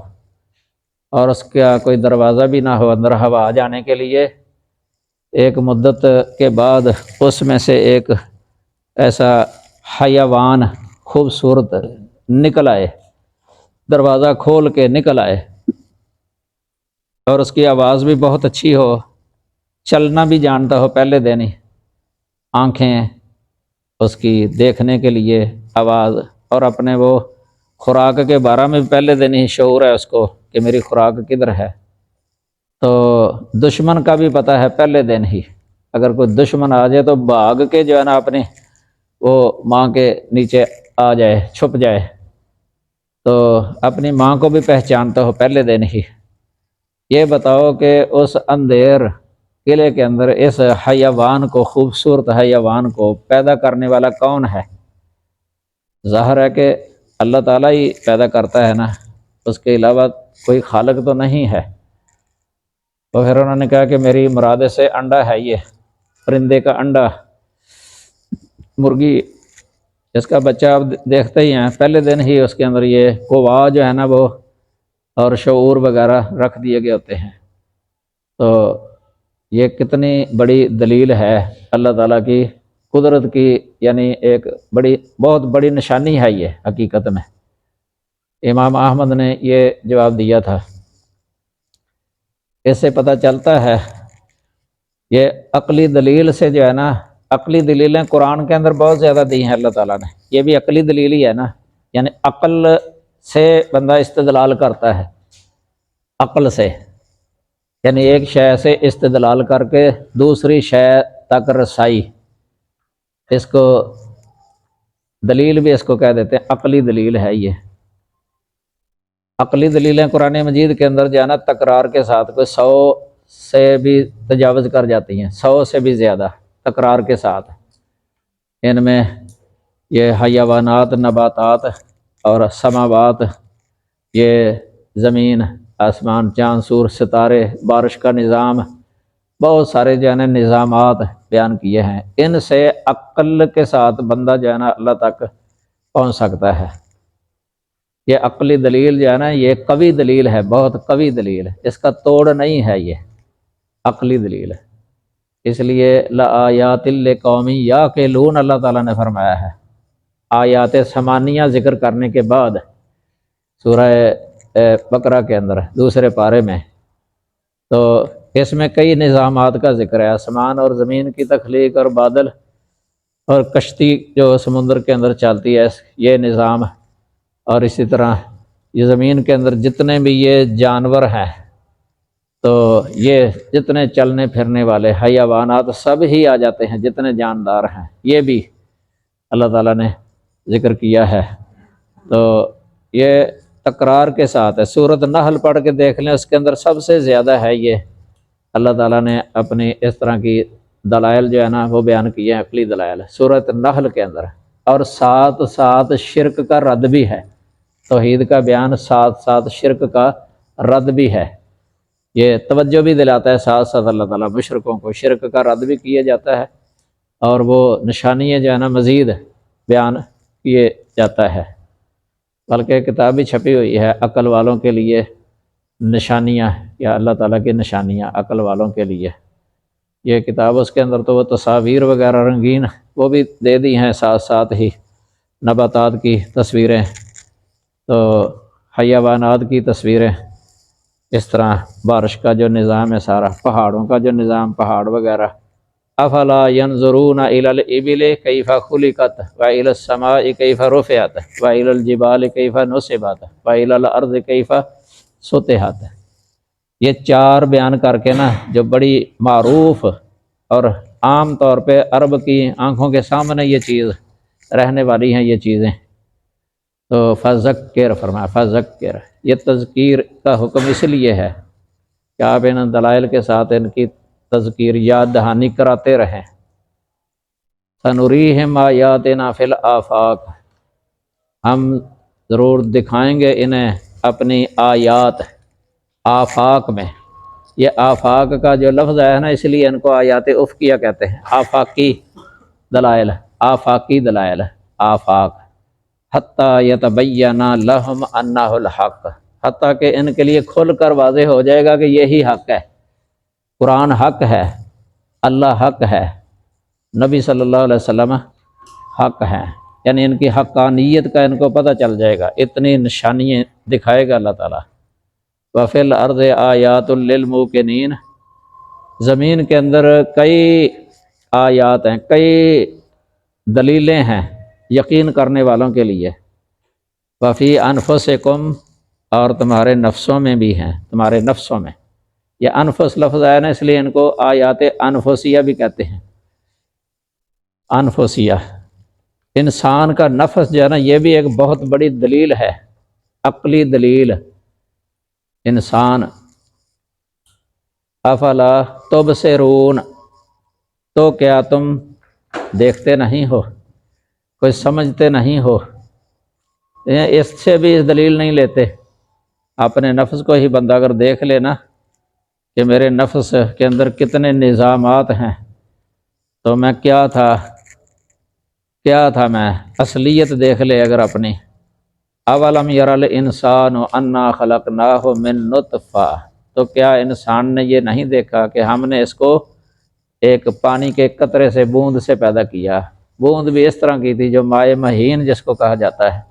اور اس کا کوئی دروازہ بھی نہ ہو اندر ہوا جانے کے لیے۔ ایک مدت کے بعد اس میں سے ایک ایسا حیوان خوبصورت نکل آئے، دروازہ کھول کے نکل آئے، اور اس کی آواز بھی بہت اچھی ہو، چلنا بھی جانتا ہو پہلے دن ہی، آنکھیں اس کی دیکھنے کے لیے آواز، اور اپنے وہ خوراک کے بارے میں بھی پہلے دن ہی شعور ہے اس کو کہ میری خوراک کدھر ہے۔ تو دشمن کا بھی پتہ ہے پہلے دن ہی، اگر کوئی دشمن آ جائے تو بھاگ کے جو ہے نا اپنی وہ ماں کے نیچے آ جائے، چھپ جائے، تو اپنی ماں کو بھی پہچانتا ہو پہلے دن ہی۔ یہ بتاؤ کہ اس اندھیر قلعے کے اندر اس حیوان کو، خوبصورت حیوان کو پیدا کرنے والا کون ہے؟ ظاہر ہے کہ اللہ تعالیٰ ہی پیدا کرتا ہے نا، اس کے علاوہ کوئی خالق تو نہیں ہے۔ تو پھر انہوں نے کہا کہ میری مراد سے انڈا ہے، یہ پرندے کا انڈا، مرغی اس کا بچہ آپ دیکھتے ہی ہیں، پہلے دن ہی اس کے اندر یہ قوا جو ہے نا وہ اور شعور وغیرہ رکھ دیے گئے ہوتے ہیں۔ تو یہ کتنی بڑی دلیل ہے اللہ تعالیٰ کی قدرت کی، یعنی ایک بڑی بہت بڑی نشانی ہے یہ حقیقت میں۔ امام احمد نے یہ جواب دیا تھا۔ اس سے پتہ چلتا ہے یہ عقلی دلیل سے جو ہے نا، عقلی دلیلیں قرآن کے اندر بہت زیادہ دی ہیں اللہ تعالیٰ نے، یہ بھی عقلی دلیل ہی ہے نا، یعنی عقل سے بندہ استدلال کرتا ہے، عقل سے، یعنی ایک شے سے استدلال کر کے دوسری شے تک رسائی، اس کو دلیل بھی اس کو کہہ دیتے ہیں، عقلی دلیل ہے یہ۔ عقلی دلیلیں قرآن مجید کے اندر جو ہے نا تکرار کے ساتھ کوئی 100 سے بھی تجاوز کر جاتی ہیں، 100 سے بھی زیادہ تکرار کے ساتھ۔ ان میں یہ حیوانات، نباتات اور سماوات، یہ زمین، آسمان، چاند، سورج، ستارے، بارش کا نظام، بہت سارے جو ہے نا نظامات بیان کیے ہیں۔ ان سے عقل کے ساتھ بندہ جو ہے نا اللہ تک پہنچ سکتا ہے۔ یہ عقلی دلیل جو ہے نا یہ قوی دلیل ہے، بہت قوی دلیل ہے، اس کا توڑ نہیں ہے، یہ عقلی دلیل ہے۔ اس لیے لآیات لقوم یعقلون اللہ تعالیٰ نے فرمایا ہے۔ آیات ثمانیہ ذکر کرنے کے بعد سورہ بقرہ کے اندر دوسرے پارے میں تو اس میں کئی نظامات کا ذکر ہے، آسمان اور زمین کی تخلیق اور بادل اور کشتی جو سمندر کے اندر چلتی ہے یہ نظام، اور اسی طرح یہ زمین کے اندر جتنے بھی یہ جانور ہیں تو یہ جتنے چلنے پھرنے والے حیوانات سب ہی آ جاتے ہیں، جتنے جاندار ہیں یہ بھی اللہ تعالیٰ نے ذکر کیا ہے۔ تو یہ تکرار کے ساتھ ہے۔ سورۃ نحل پڑھ کے دیکھ لیں، اس کے اندر سب سے زیادہ ہے یہ اللہ تعالیٰ نے اپنی اس طرح کی دلائل جو ہے نا وہ بیان کیے ہیں، عقلی دلائل سورۃ نحل کے اندر، اور ساتھ ساتھ شرک کا رد بھی ہے۔ توحید کا بیان ساتھ ساتھ شرک کا رد بھی ہے، یہ توجہ بھی دلاتا ہے ساتھ ساتھ اللہ تعالیٰ مشرکوں کو، شرک کا رد بھی کیا جاتا ہے اور وہ نشانیاں جو ہے نا مزید بیان کیے جاتا ہے۔ بلکہ کتاب بھی چھپی ہوئی ہے عقل والوں کے لیے نشانیاں، یا اللہ تعالیٰ کی نشانیاں عقل والوں کے لیے، یہ کتاب اس کے اندر تو وہ تصاویر وغیرہ رنگین وہ بھی دے دی ہیں، ساتھ ساتھ ہی نباتات کی تصویریں، تو حیوانات کی تصویریں، اس طرح بارش کا جو نظام ہے سارا، پہاڑوں کا جو نظام، پہاڑ وغیرہ۔ افلا ينظرون الى الابل كيف خلقت والى السماء كيف رفعت والى الجبال كيف نصبت والى الارض كيف سطحت۔ یہ چار بیان کر کے نا جو بڑی معروف اور عام طور پہ عرب کی آنکھوں کے سامنے یہ چیز رہنے والی ہیں یہ چیزیں، تو فذکر فرمایا، فذکر، یہ تذکیر کا حکم اس لیے ہے کہ آپ ان دلائل کے ساتھ ان کی تذکیر، یاد دہانی کراتے رہیں۔ سنریہم آیاتنا فی الآفاق، ہم ضرور دکھائیں گے انہیں اپنی آیات آفاق میں۔ یہ آفاق کا جو لفظ ہے نا اس لیے ان کو آیات افقیہ کہتے ہیں، آفاقی دلائل، آفاقی دلائل، آفاق۔ حتیٰ یتبین لہم انہ الحق، حتیٰ کہ ان کے لیے کھل کر واضح ہو جائے گا کہ یہی حق ہے، قرآن حق ہے، اللہ حق ہے، نبی صلی اللہ علیہ وسلم حق ہیں، یعنی ان کی حقانیت کا ان کو پتہ چل جائے گا، اتنی نشانیاں دکھائے گا اللہ تعالیٰ۔ وفی الارض آیات للموقنین، زمین کے اندر کئی آیات ہیں، کئی دلیلیں ہیں یقین کرنے والوں کے لیے۔ وفی انفسکم، اور تمہارے نفسوں میں بھی ہیں، تمہارے نفسوں میں، یہ انفس لفظ ہے نا اس لیے ان کو آیات انفسیہ بھی کہتے ہیں۔ انفسیہ، انسان کا نفس جو ہے نا یہ بھی ایک بہت بڑی دلیل ہے، عقلی دلیل۔ انسان، افلا تبصرون، تو کیا تم دیکھتے نہیں ہو، کوئی سمجھتے نہیں ہو، اس سے بھی اس دلیل نہیں لیتے۔ اپنے نفس کو ہی بندہ اگر دیکھ لے نا کہ میرے نفس کے اندر کتنے نظامات ہیں، تو میں کیا تھا میں، اصلیت دیکھ لے اگر اپنی۔ اولم یر الانسان انا خلقناہ من نطفہ، تو کیا انسان نے یہ نہیں دیکھا کہ ہم نے اس کو ایک پانی کے قطرے سے، بوند سے پیدا کیا۔ بوند بھی اس طرح کی تھی جو مائع مہین جس کو کہا جاتا ہے،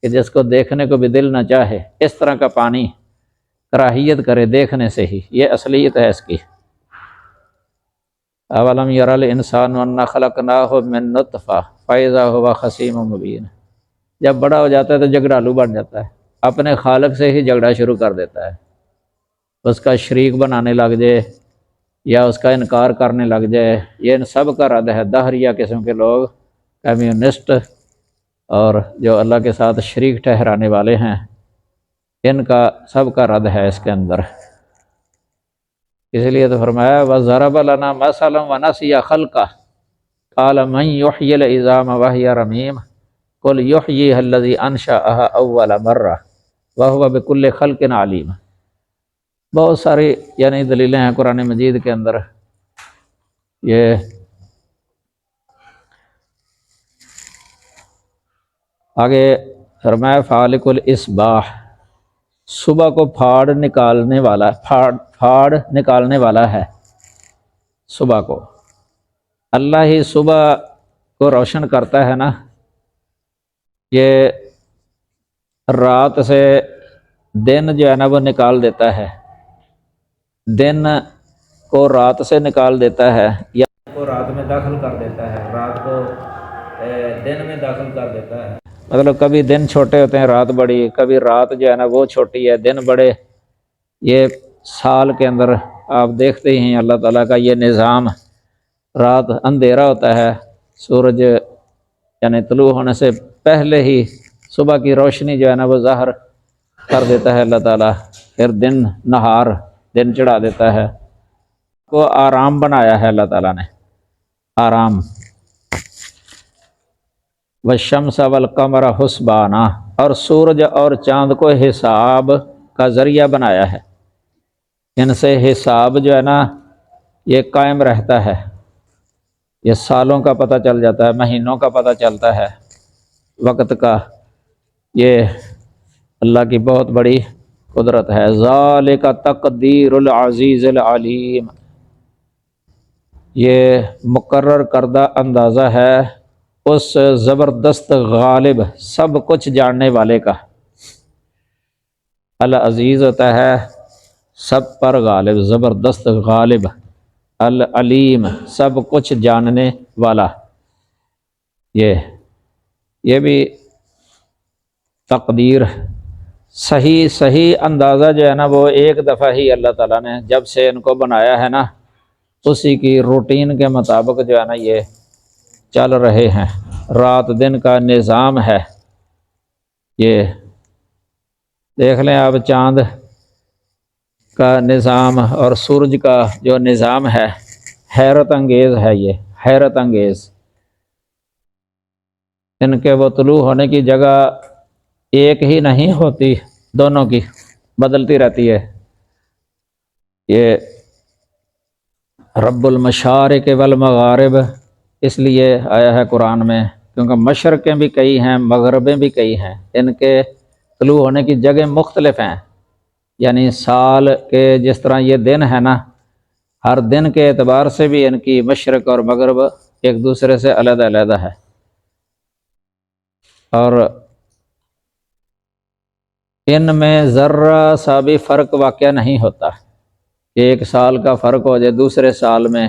کہ جس کو دیکھنے کو بھی دل نہ چاہے، اس طرح کا پانی کراہیت کرے دیکھنے سے ہی، یہ اصلیت ہے اس کی۔ اولم یر الانسان انا خلقناہ من نطفہ فاذا هو خصیم مبین، جب بڑا ہو جاتا ہے تو جھگڑالو بن جاتا ہے، اپنے خالق سے ہی جھگڑا شروع کر دیتا ہے، اس کا شریک بنانے لگ جائے یا اس کا انکار کرنے لگ جائے۔ یہ ان سب کا رد ہے، دہریہ قسم کے لوگ، کمیونسٹ اور جو اللہ کے ساتھ شریک ٹھہرانے والے ہیں، ان کا سب کا رد ہے اس کے اندر۔ اس لیے تو فرمایا وَضَرَبَ لَنَا مَثَلًا وَنَسِيَ خَلْقَهُ، قال من یحیی العظام وہی رمیم قل یحییھا الذی انشأھا اول مرہ وہو بکل خلق علیم۔ بہت ساری یعنی دلیلیں ہیں قرآن مجید کے اندر۔ یہ آگے فرمایا فالق الاصباح، صبح کو پھاڑ نکالنے والا ہے صبح کو۔ اللہ ہی صبح کو روشن کرتا ہے نا، یہ رات سے دن جو ہے نا وہ نکال دیتا ہے، دن کو رات سے نکال دیتا ہے، یا کو رات میں داخل کر دیتا ہے، رات کو دن میں داخل کر دیتا ہے۔ مطلب کبھی دن چھوٹے ہوتے ہیں رات بڑی، کبھی رات جو ہے نا وہ چھوٹی ہے دن بڑے۔ یہ سال کے اندر آپ دیکھتے ہی ہیں اللہ تعالیٰ کا یہ نظام، رات اندھیرا ہوتا ہے، سورج یعنی طلوع ہونے سے پہلے ہی صبح کی روشنی جو ہے نا وہ ظاہر کر دیتا ہے اللہ تعالیٰ، پھر دن نہار دن چڑھا دیتا ہے۔ کو آرام بنایا ہے اللہ تعالیٰ نے، آرام۔ والشمس والقمر حسبانا، اور سورج اور چاند کو حساب کا ذریعہ بنایا ہے، ان سے حساب جو ہے نا یہ قائم رہتا ہے، یہ سالوں کا پتہ چل جاتا ہے، مہینوں کا پتہ چلتا ہے، وقت کا۔ یہ اللہ کی بہت بڑی قدرت ہے۔ ذالک تقدیر العزیز العلیم، یہ مقرر کردہ اندازہ ہے اس زبردست غالب سب کچھ جاننے والے کا۔ العزیز ہوتا ہے سب پر غالب، زبردست غالب، العلیم سب کچھ جاننے والا۔ یہ بھی تقدیر صحیح اندازہ جو ہے نا وہ ایک دفعہ ہی اللہ تعالیٰ نے جب سے ان کو بنایا ہے نا اسی کی روٹین کے مطابق جو ہے نا یہ چل رہے ہیں، رات دن کا نظام ہے۔ یہ دیکھ لیں آپ چاند کا نظام اور سورج کا جو نظام ہے، حیرت انگیز ہے، یہ حیرت انگیز۔ ان کے وہ طلوع ہونے کی جگہ ایک ہی نہیں ہوتی، دونوں کی بدلتی رہتی ہے۔ یہ رب المشارق والمغارب اس لیے آیا ہے قرآن میں کیونکہ مشرقیں بھی کئی ہیں، مغربیں بھی کئی ہیں، ان کے طلوع ہونے کی جگہ مختلف ہیں۔ یعنی سال کے جس طرح یہ دن ہے نا، ہر دن کے اعتبار سے بھی ان کی مشرق اور مغرب ایک دوسرے سے علیحدہ علیحدہ ہے، اور ان میں ذرہ سا بھی فرق واقع نہیں ہوتا۔ ایک سال کا فرق ہو جائے دوسرے سال میں،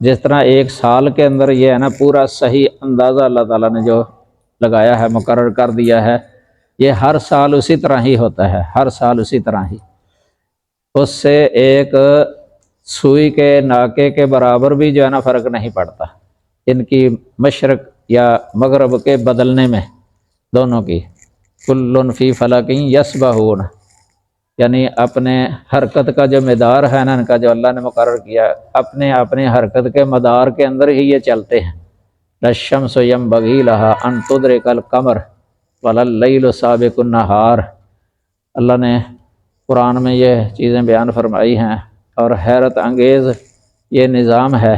جس طرح ایک سال کے اندر یہ ہے نا پورا صحیح اندازہ اللہ تعالیٰ نے جو لگایا ہے، مقرر کر دیا ہے، یہ ہر سال اسی طرح ہی ہوتا ہے، ہر سال اسی طرح ہی۔ اس سے ایک سوئی کے ناکے کے برابر بھی جو ہے نا فرق نہیں پڑتا ان کی مشرق یا مغرب کے بدلنے میں، دونوں کی۔ کل فی فلک یسبحون، یعنی اپنے حرکت کا جو مدار ہے نا ان کا جو اللہ نے مقرر کیا، اپنے حرکت کے مدار کے اندر ہی یہ چلتے ہیں۔ للشمس ینبغی لها ان تدرک القمر ولا اللیل سابق النہار، اللہ نے قرآن میں یہ چیزیں بیان فرمائی ہیں، اور حیرت انگیز یہ نظام ہے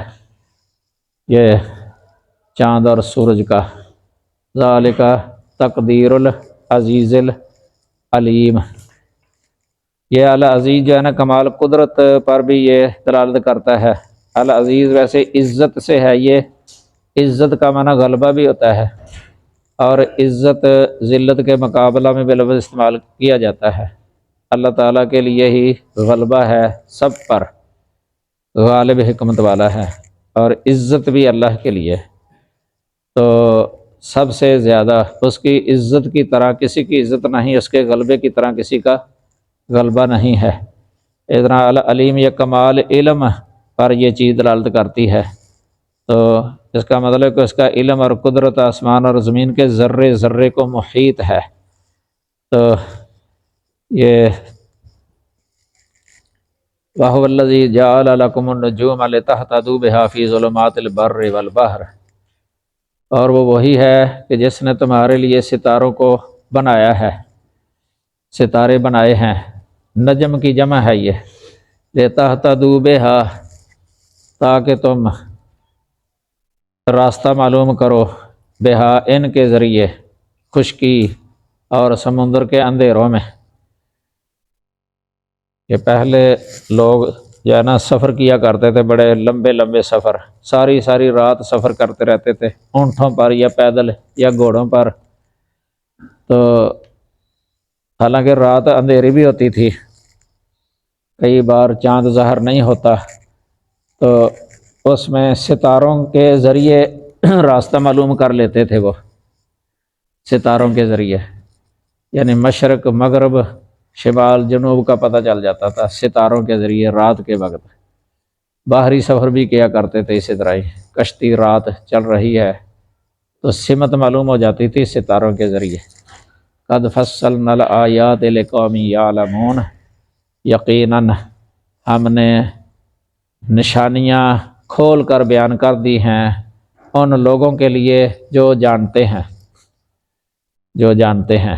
یہ چاند اور سورج کا۔ ذالک تقدیر العزیز العلیم، یہ العزیز جو ہے نا کمال قدرت پر بھی یہ دلالت کرتا ہے۔ العزیز ویسے عزت سے ہے، یہ عزت کا معنی غلبہ بھی ہوتا ہے، اور عزت ذلت کے مقابلہ میں بھی لفظ استعمال کیا جاتا ہے۔ اللہ تعالیٰ کے لیے ہی غلبہ ہے، سب پر غالب حکمت والا ہے، اور عزت بھی اللہ کے لیے، تو سب سے زیادہ اس کی عزت کی طرح کسی کی عزت نہیں، اس کے غلبے کی طرح کسی کا غلبہ نہیں ہے۔ اتنا العلیم یہ کمال علم پر یہ چیز دلالت کرتی ہے، تو اس کا مطلب کہ اس کا علم اور قدرت آسمان اور زمین کے ذرے ذرے کو محیط ہے۔ تو یہ وَهُوَ الَّذِي جَعَلَ لَكُمُ النُّجُومَ لِتَهْتَدُوا بِهَا فِي ظُلُمَاتِ الْبَرِّ وَالْبَحْرِ، اور وہ وہی ہے کہ جس نے تمہارے لیے ستاروں کو بنایا ہے، ستارے بنائے ہیں، نجم کی جمع ہے یہ، لِتَهْتَدُوا بِهَا تاکہ تم راستہ معلوم کرو، بہا ان کے ذریعے، خشکی اور سمندر کے اندھیروں میں۔ کہ پہلے لوگ جو ہے نا سفر کیا کرتے تھے، بڑے لمبے لمبے سفر، ساری ساری رات سفر کرتے رہتے تھے، اونٹوں پر یا پیدل یا گھوڑوں پر، تو حالانکہ رات اندھیری بھی ہوتی تھی، کئی بار چاند ظاہر نہیں ہوتا، تو اس میں ستاروں کے ذریعے راستہ معلوم کر لیتے تھے وہ، ستاروں کے ذریعے، یعنی مشرق مغرب شمال جنوب کا پتہ چل جاتا تھا ستاروں کے ذریعے رات کے وقت۔ باہری سفر بھی کیا کرتے تھے اسی طرح ہی، کشتی رات چل رہی ہے تو سمت معلوم ہو جاتی تھی ستاروں کے ذریعے۔ قد فصلنا الآیات لقوم یعلمون، یقیناً ہم نے نشانیاں کھول کر بیان کر دی ہیں ان لوگوں کے لیے جو جانتے ہیں، جو جانتے ہیں۔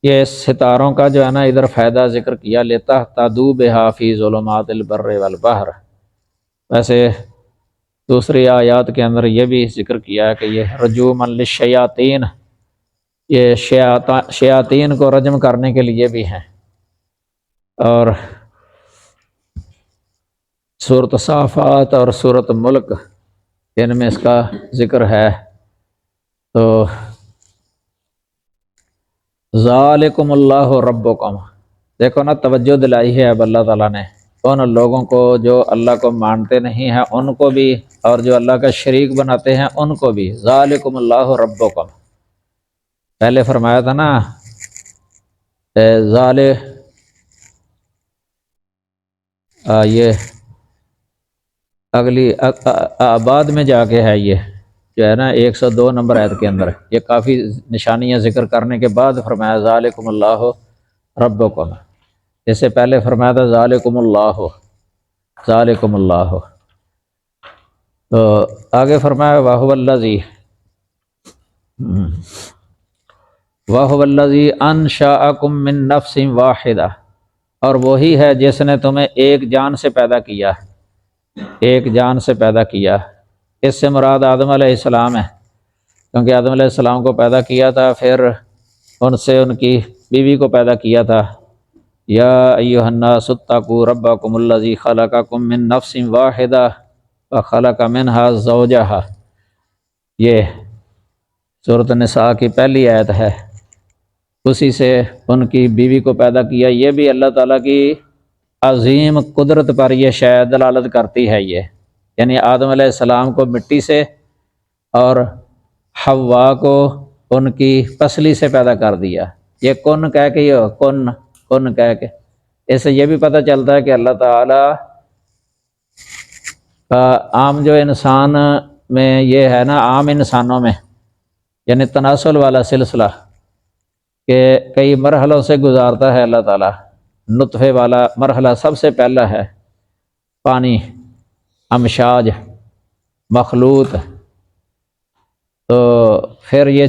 یہ ستاروں کا جو ہے نا ادھر فائدہ ذکر کیا، لِتَهْتَدُوا بِهَا فِي ظُلُمَاتِ الْبَرِّ وَالْبَحْرِ، ویسے دوسری آیات کے اندر یہ بھی ذکر کیا ہے کہ یہ رجوماً للشیاطین، یہ شیاطین کو رجم کرنے کے لیے بھی ہیں۔ اور سورۃ صافات اور سورۃ ملک ان میں اس کا ذکر ہے۔ تو ذالکم اللہ ربکم، دیکھو نا توجہ دلائی ہے اب اللہ تعالیٰ نے ان لوگوں کو جو اللہ کو مانتے نہیں ہیں ان کو بھی، اور جو اللہ کا شریک بناتے ہیں ان کو بھی۔ ذالکم اللہ ربکم، پہلے فرمایا تھا نا یہ اگلی آباد میں جا کے ہے، یہ جو ہے نا 102 نمبر آیت کے اندر، یہ کافی نشانیاں ذکر کرنے کے بعد فرمایا ذالکم اللہ ربکم، اس سے پہلے فرمایا تھا ذالکم اللہ، ذالکم اللہ۔ تو آگے فرمایا وَهُوَ الَّذِي أَنشَأَكُم مِّن نَّفْسٍ وَاحِدَةٍ، اور وہی ہے جس نے تمہیں ایک جان سے پیدا کیا، ایک جان سے پیدا کیا۔ اس سے مراد آدم علیہ السلام ہے، کیونکہ آدم علیہ السلام کو پیدا کیا تھا، پھر ان سے ان کی بیوی کو پیدا کیا تھا۔ یا ایھا الناس اتقوا ربکم الذی خلقکم من نفس واحدہ وخلق منہا زوجہا، یہ سورۃ النساء کی پہلی آیت ہے، اسی سے ان کی بیوی کو پیدا کیا۔ یہ بھی اللہ تعالیٰ کی عظیم قدرت پر یہ شاید دلالت کرتی ہے، یہ یعنی آدم علیہ السلام کو مٹی سے اور حوا کو ان کی پسلی سے پیدا کر دیا، یہ کن کہہ کے، یہ کن کہہ کے۔ اس سے یہ بھی پتہ چلتا ہے کہ اللہ تعالیٰ عام جو انسان میں یہ ہے نا، عام انسانوں میں یعنی تناسل والا سلسلہ کہ کئی مرحلوں سے گزارتا ہے اللہ تعالیٰ۔ نطفے والا مرحلہ سب سے پہلا ہے، پانی، امشاج، مخلوط، تو پھر یہ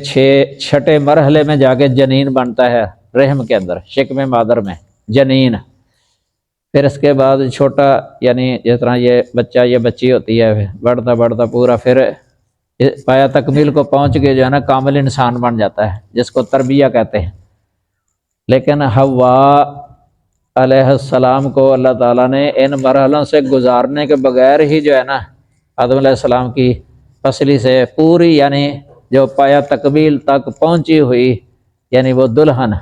چھٹے مرحلے میں جا کے جنین بنتا ہے رحم کے اندر، شکم مادر میں جنین، پھر اس کے بعد چھوٹا، یعنی جس طرح یہ بچہ یہ بچی ہوتی ہے، بڑھتا بڑھتا پورا پھر پایا تکمیل کو پہنچ کے جو ہے نا کامل انسان بن جاتا ہے، جس کو تربیہ کہتے ہیں۔ لیکن حوا علیہ السلام کو اللہ تعالیٰ نے ان مرحلوں سے گزارنے کے بغیر ہی جو ہے نا آدم علیہ السلام کی پسلی سے پوری، یعنی جو پایا تکمیل تک پہنچی ہوئی، یعنی وہ دلہن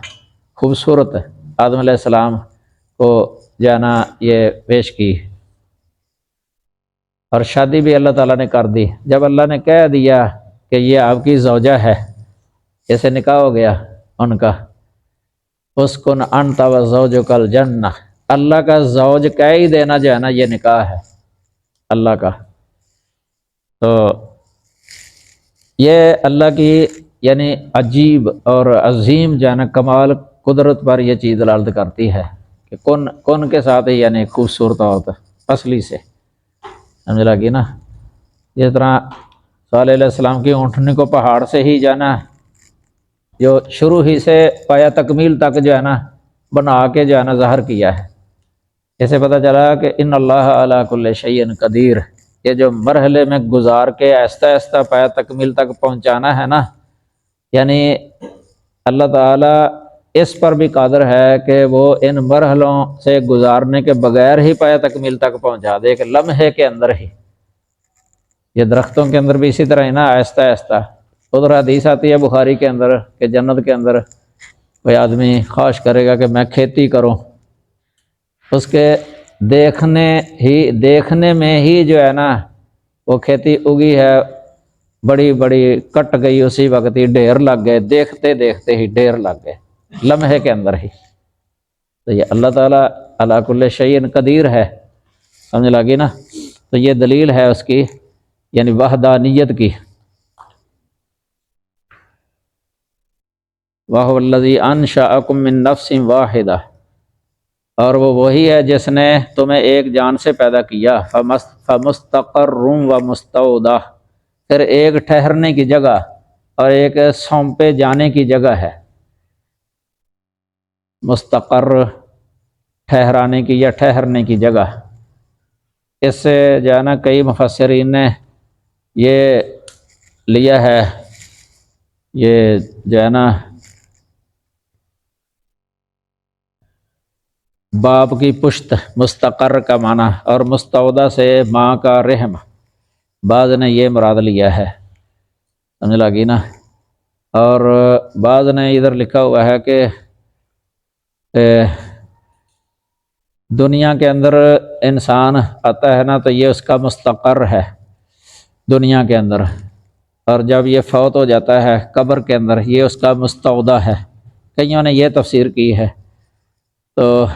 خوبصورت آدم علیہ السلام کو جو ہے نا یہ پیش کی، اور شادی بھی اللہ تعالیٰ نے کر دی۔ جب اللہ نے کہہ دیا کہ یہ آپ کی زوجہ ہے، اسے نکاح ہو گیا ان کا، اسکن انت وزوجک الجنہ، اللہ کا زوج کہہ ہی دینا جو ہے نا یہ نکاح ہے اللہ کا۔ تو یہ اللہ کی یعنی عجیب اور عظیم جو ہے نا کمال قدرت پر یہ چیز دلالت کرتی ہے کہ کون کے ساتھ ہی یعنی خوبصورت ہوتا اصلی سے، سمجھ لگی نا؟ جس طرح صالح علیہ السلام کی اونٹنی کو پہاڑ سے ہی جانا جو شروع ہی سے پایا تکمیل تک جو ہے نا بنا کے جو ہے نا ظاہر کیا ہے، اسے پتہ چلا کہ ان اللہ علی کل شیء قدیر، یہ جو مرحلے میں گزار کے آہستہ آہستہ پایا تکمیل تک پہنچانا ہے نا، یعنی اللہ تعالیٰ اس پر بھی قادر ہے کہ وہ ان مرحلوں سے گزارنے کے بغیر ہی پایا تکمیل تک پہنچا دے، ایک لمحے کے اندر ہی۔ یہ درختوں کے اندر بھی اسی طرح ہے نا، آہستہ آہستہ۔ ادھر حدیث آتی ہے بخاری کے اندر کہ جنت کے اندر کوئی آدمی خواہش کرے گا کہ میں کھیتی کروں، اس کے دیکھنے میں ہی جو ہے نا وہ کھیتی اگی ہے، بڑی بڑی کٹ گئی، اسی وقت ہی ڈھیر لگ گئے، دیکھتے دیکھتے ہی ڈھیر لگ گئے لمحے کے اندر ہی۔ تو یہ اللہ تعالیٰ علی کل شیء قدیر ہے، سمجھ لگی نا؟ تو یہ دلیل ہے اس کی یعنی وحدانیت کی۔ وَهُوَ الَّذِي أَنشَأَكُم مِّن نَّفْسٍ وَاحِدَةٍ، اور وہ وہی ہے جس نے تمہیں ایک جان سے پیدا کیا، فَمُسْتَقَرٌّ وَمُسْتَوْدَةٌ، پھر ایک ٹھہرنے کی جگہ اور ایک سونپے جانے کی جگہ ہے۔ مستقر ٹھہرانے کی یا ٹھہرنے کی جگہ، اس سے جو ہے نا کئی مفسرین نے یہ لیا ہے، یہ جو ہے نا باپ کی پشت مستقر کا معنی، اور مستودع سے ماں کا رحم، بعض نے یہ مراد لیا ہے، سمجھ لگی نا؟ اور بعض نے ادھر لکھا ہوا ہے کہ دنیا کے اندر انسان آتا ہے نا تو یہ اس کا مستقر ہے دنیا کے اندر، اور جب یہ فوت ہو جاتا ہے قبر کے اندر یہ اس کا مستودع ہے۔ کئیوں نے یہ تفسیر کی ہے، تو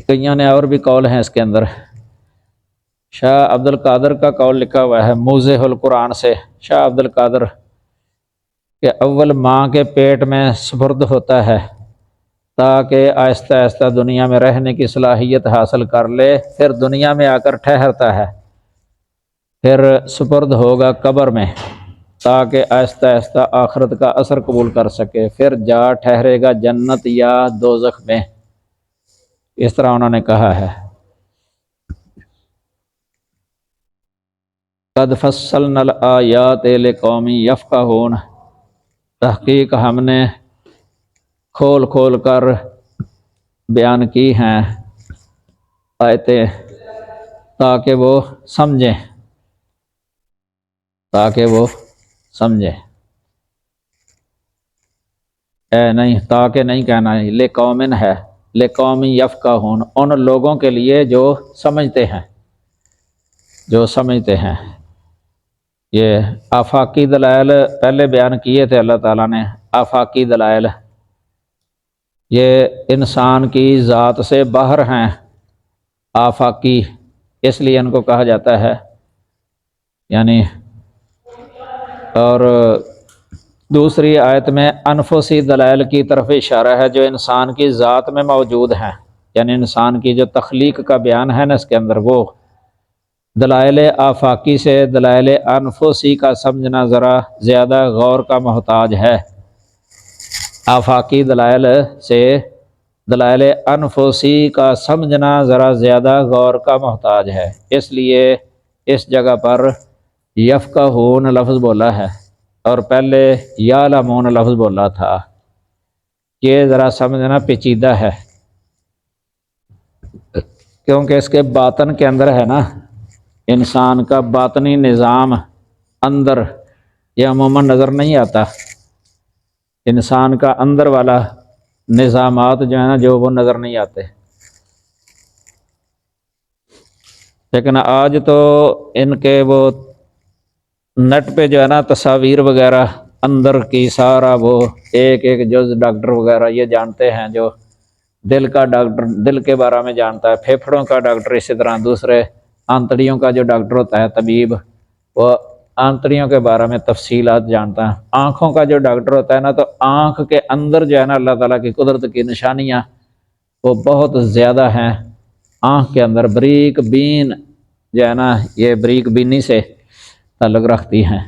کئیوں نے اور بھی قول ہیں اس کے اندر۔ شاہ عبد القادر کا قول لکھا ہوا ہے موضح القرآن سے، شاہ عبد القادر کہ اول ماں کے پیٹ میں سپرد ہوتا ہے تاکہ آہستہ آہستہ دنیا میں رہنے کی صلاحیت حاصل کر لے، پھر دنیا میں آ کر ٹھہرتا ہے، پھر سپرد ہوگا قبر میں تاکہ آہستہ آہستہ آخرت کا اثر قبول کر سکے، پھر جا ٹھہرے گا جنت یا دوزخ میں، اس طرح انہوں نے کہا ہے۔ قد فصلنا الآیات لقوم یفقہون، تحقیق ہم نے کھول کھول کر بیان کی ہیں آیتیں تاکہ وہ سمجھیں، نہیں تاکہ نہیں کہنا ہے، لقومن ہے، لقوم یفقہون، ان لوگوں کے لیے جو سمجھتے ہیں۔ یہ آفاقی دلائل پہلے بیان کیے تھے اللہ تعالیٰ نے، آفاقی دلائل یہ انسان کی ذات سے باہر ہیں، آفاقی اس لیے ان کو کہا جاتا ہے یعنی۔ اور دوسری آیت میں انفسی دلائل کی طرف اشارہ ہے جو انسان کی ذات میں موجود ہیں، یعنی انسان کی جو تخلیق کا بیان ہے نا اس کے اندر، وہ دلائل آفاقی سے دلائل انفسی کا سمجھنا ذرا زیادہ غور کا محتاج ہے۔ آفاقی دلائل سے دلائل انفسی کا سمجھنا ذرا زیادہ غور کا محتاج ہے، اس لیے اس جگہ پر یفقہون لفظ بولا ہے اور پہلے یعلمون لفظ بولا تھا، یہ ذرا سمجھنا پیچیدہ ہے کیونکہ اس کے باطن کے اندر ہے نا، انسان کا باطنی نظام اندر یہ عموماً نظر نہیں آتا، انسان کا اندر والا نظامات جو ہے نا جو وہ نظر نہیں آتے، لیکن آج تو ان کے وہ نیٹ پہ جو ہے نا تصاویر وغیرہ اندر کی سارا وہ ایک ایک جز ڈاکٹر وغیرہ یہ جانتے ہیں، جو دل کا ڈاکٹر دل کے بارے میں جانتا ہے، پھیپھڑوں کا ڈاکٹر اسی طرح، دوسرے آنتڑیوں کا جو ڈاکٹر ہوتا ہے طبیب وہ آنتڑیوں کے بارے میں تفصیلات جانتا ہے، آنکھوں کا جو ڈاکٹر ہوتا ہے نا تو آنکھ کے اندر جو ہے نا اللہ تعالیٰ کی قدرت کی نشانیاں وہ بہت زیادہ ہیں، آنکھ کے اندر بریک بین جو ہے نا یہ بریک بینی سے تعلق رکھتی ہیں۔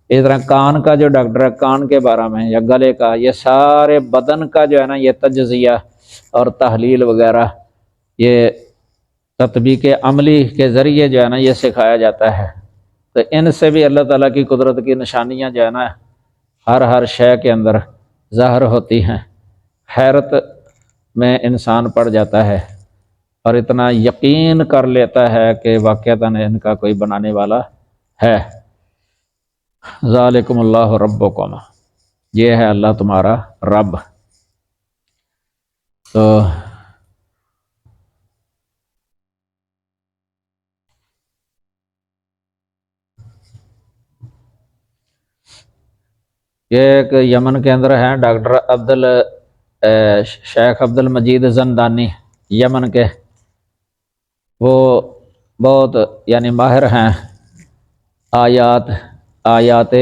اس طرح کان کا جو ڈاکٹر ہے، کان کے بارے میں یا گلے کا، یہ سارے بدن کا جو ہے نا یہ تجزیہ اور تحلیل وغیرہ یہ تطبیق عملی کے ذریعے جو ہے نا یہ سکھایا جاتا ہے۔ تو ان سے بھی اللہ تعالیٰ کی قدرت کی نشانیاں جو ہے نا ہر شے کے اندر ظاہر ہوتی ہیں، حیرت میں انسان پڑ جاتا ہے اور اتنا یقین کر لیتا ہے کہ واقعتاً ان کا کوئی بنانے والا ہے۔ ذالکم اللہ ربکم، یہ ہے اللہ تمہارا رب۔ تو یہ ایک یمن کے اندر ہیں ڈاکٹر شیخ عبد المجید زندانی، یمن کے، وہ بہت یعنی ماہر ہیں آیات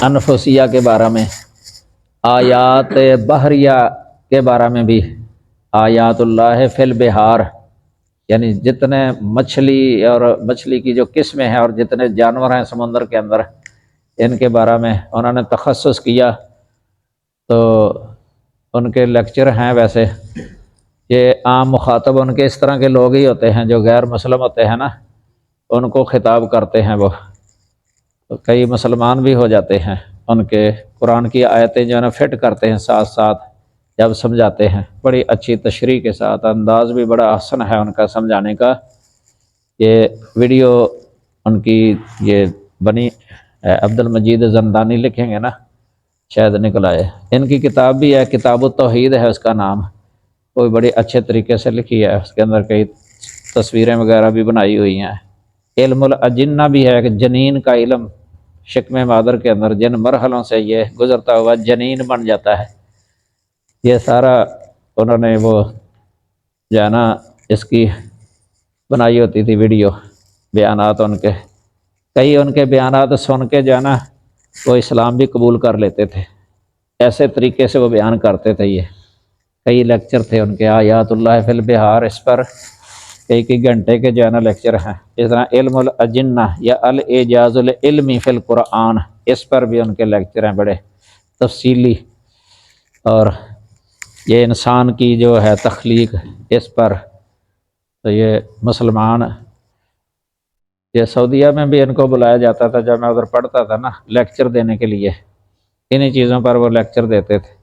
انفسیہ کے بارے میں، آیات بحریہ کے بارے میں بھی، آیات اللہ فی البحار، یعنی جتنے مچھلی اور مچھلی کی جو قسمیں ہیں اور جتنے جانور ہیں سمندر کے اندر، ان کے بارے میں انہوں نے تخصص کیا۔ تو ان کے لیکچر ہیں، ویسے یہ عام مخاطب ان کے اس طرح کے لوگ ہی ہوتے ہیں جو غیر مسلم ہوتے ہیں نا، ان کو خطاب کرتے ہیں وہ، تو کئی مسلمان بھی ہو جاتے ہیں، ان کے قرآن کی آیتیں جو ہے نا فٹ کرتے ہیں ساتھ ساتھ جب سمجھاتے ہیں، بڑی اچھی تشریح کے ساتھ، انداز بھی بڑا احسن ہے ان کا سمجھانے کا۔ یہ ویڈیو ان کی یہ بنی عبد المجید زندانی لکھیں گے نا شاید نکل آئے، ان کی کتاب بھی ہے، کتاب التوحید ہے اس کا نام، کوئی بڑی اچھے طریقے سے لکھی ہے، اس کے اندر کئی تصویریں وغیرہ بھی بنائی ہوئی ہیں۔ علم الاجنہ بھی ہے کہ جنین کا علم، شکم مادر کے اندر جن مرحلوں سے یہ گزرتا ہوا جنین بن جاتا ہے، یہ سارا انہوں نے وہ جو ہے نا اس کی بنائی ہوتی تھی ویڈیو، بیانات ان کے، کئی ان کے بیانات سن کے جو ہے نا وہ اسلام بھی قبول کر لیتے تھے، ایسے طریقے سے وہ بیان کرتے تھے۔ یہ کئی لیکچر تھے ان کے، آیات اللہ فی البحار، اس پر کئی گھنٹے کے جو ہے نا لیکچر ہیں۔ اس طرح علم الاجنہ یا الاعجاز العلمی فی القرآن، اس پر بھی ان کے لیکچر ہیں بڑے تفصیلی، اور یہ انسان کی جو ہے تخلیق اس پر، تو یہ مسلمان، یہ سعودیہ میں بھی ان کو بلایا جاتا تھا جب میں ادھر پڑھتا تھا نا لیکچر دینے کے لیے، انہی چیزوں پر وہ لیکچر دیتے تھے،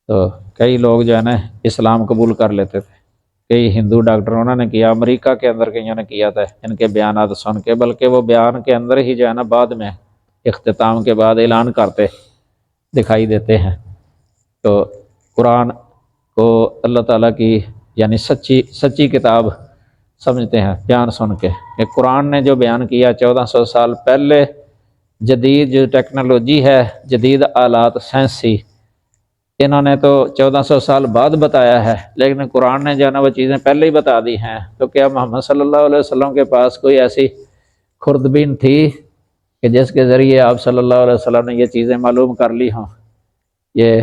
تو کئی لوگ جو ہے نا اسلام قبول کر لیتے تھے۔ کئی ہندو ڈاکٹر انہوں نے کیا، امریکہ کے اندر کئیوں نے کیا تھا ان کے بیانات سن کے، بلکہ وہ بیان کے اندر ہی جو ہے نا بعد میں اختتام کے بعد اعلان کرتے دکھائی دیتے ہیں۔ تو قرآن کو اللہ تعالیٰ کی یعنی سچی کتاب سمجھتے ہیں بیان سن کے، کہ قرآن نے جو بیان کیا 1400 سال پہلے، جدید جو ٹیکنالوجی ہے، جدید آلات سائنسی، انہوں نے تو 1400 سال بعد بتایا ہے، لیکن قرآن نے جو ہے نا وہ چیزیں پہلے ہی بتا دی ہیں۔ تو کیا محمد صلی اللہ علیہ وسلم کے پاس کوئی ایسی خوردبین تھی کہ جس کے ذریعے آپ صلی اللہ علیہ وسلم نے یہ چیزیں معلوم کر لی ہوں، یہ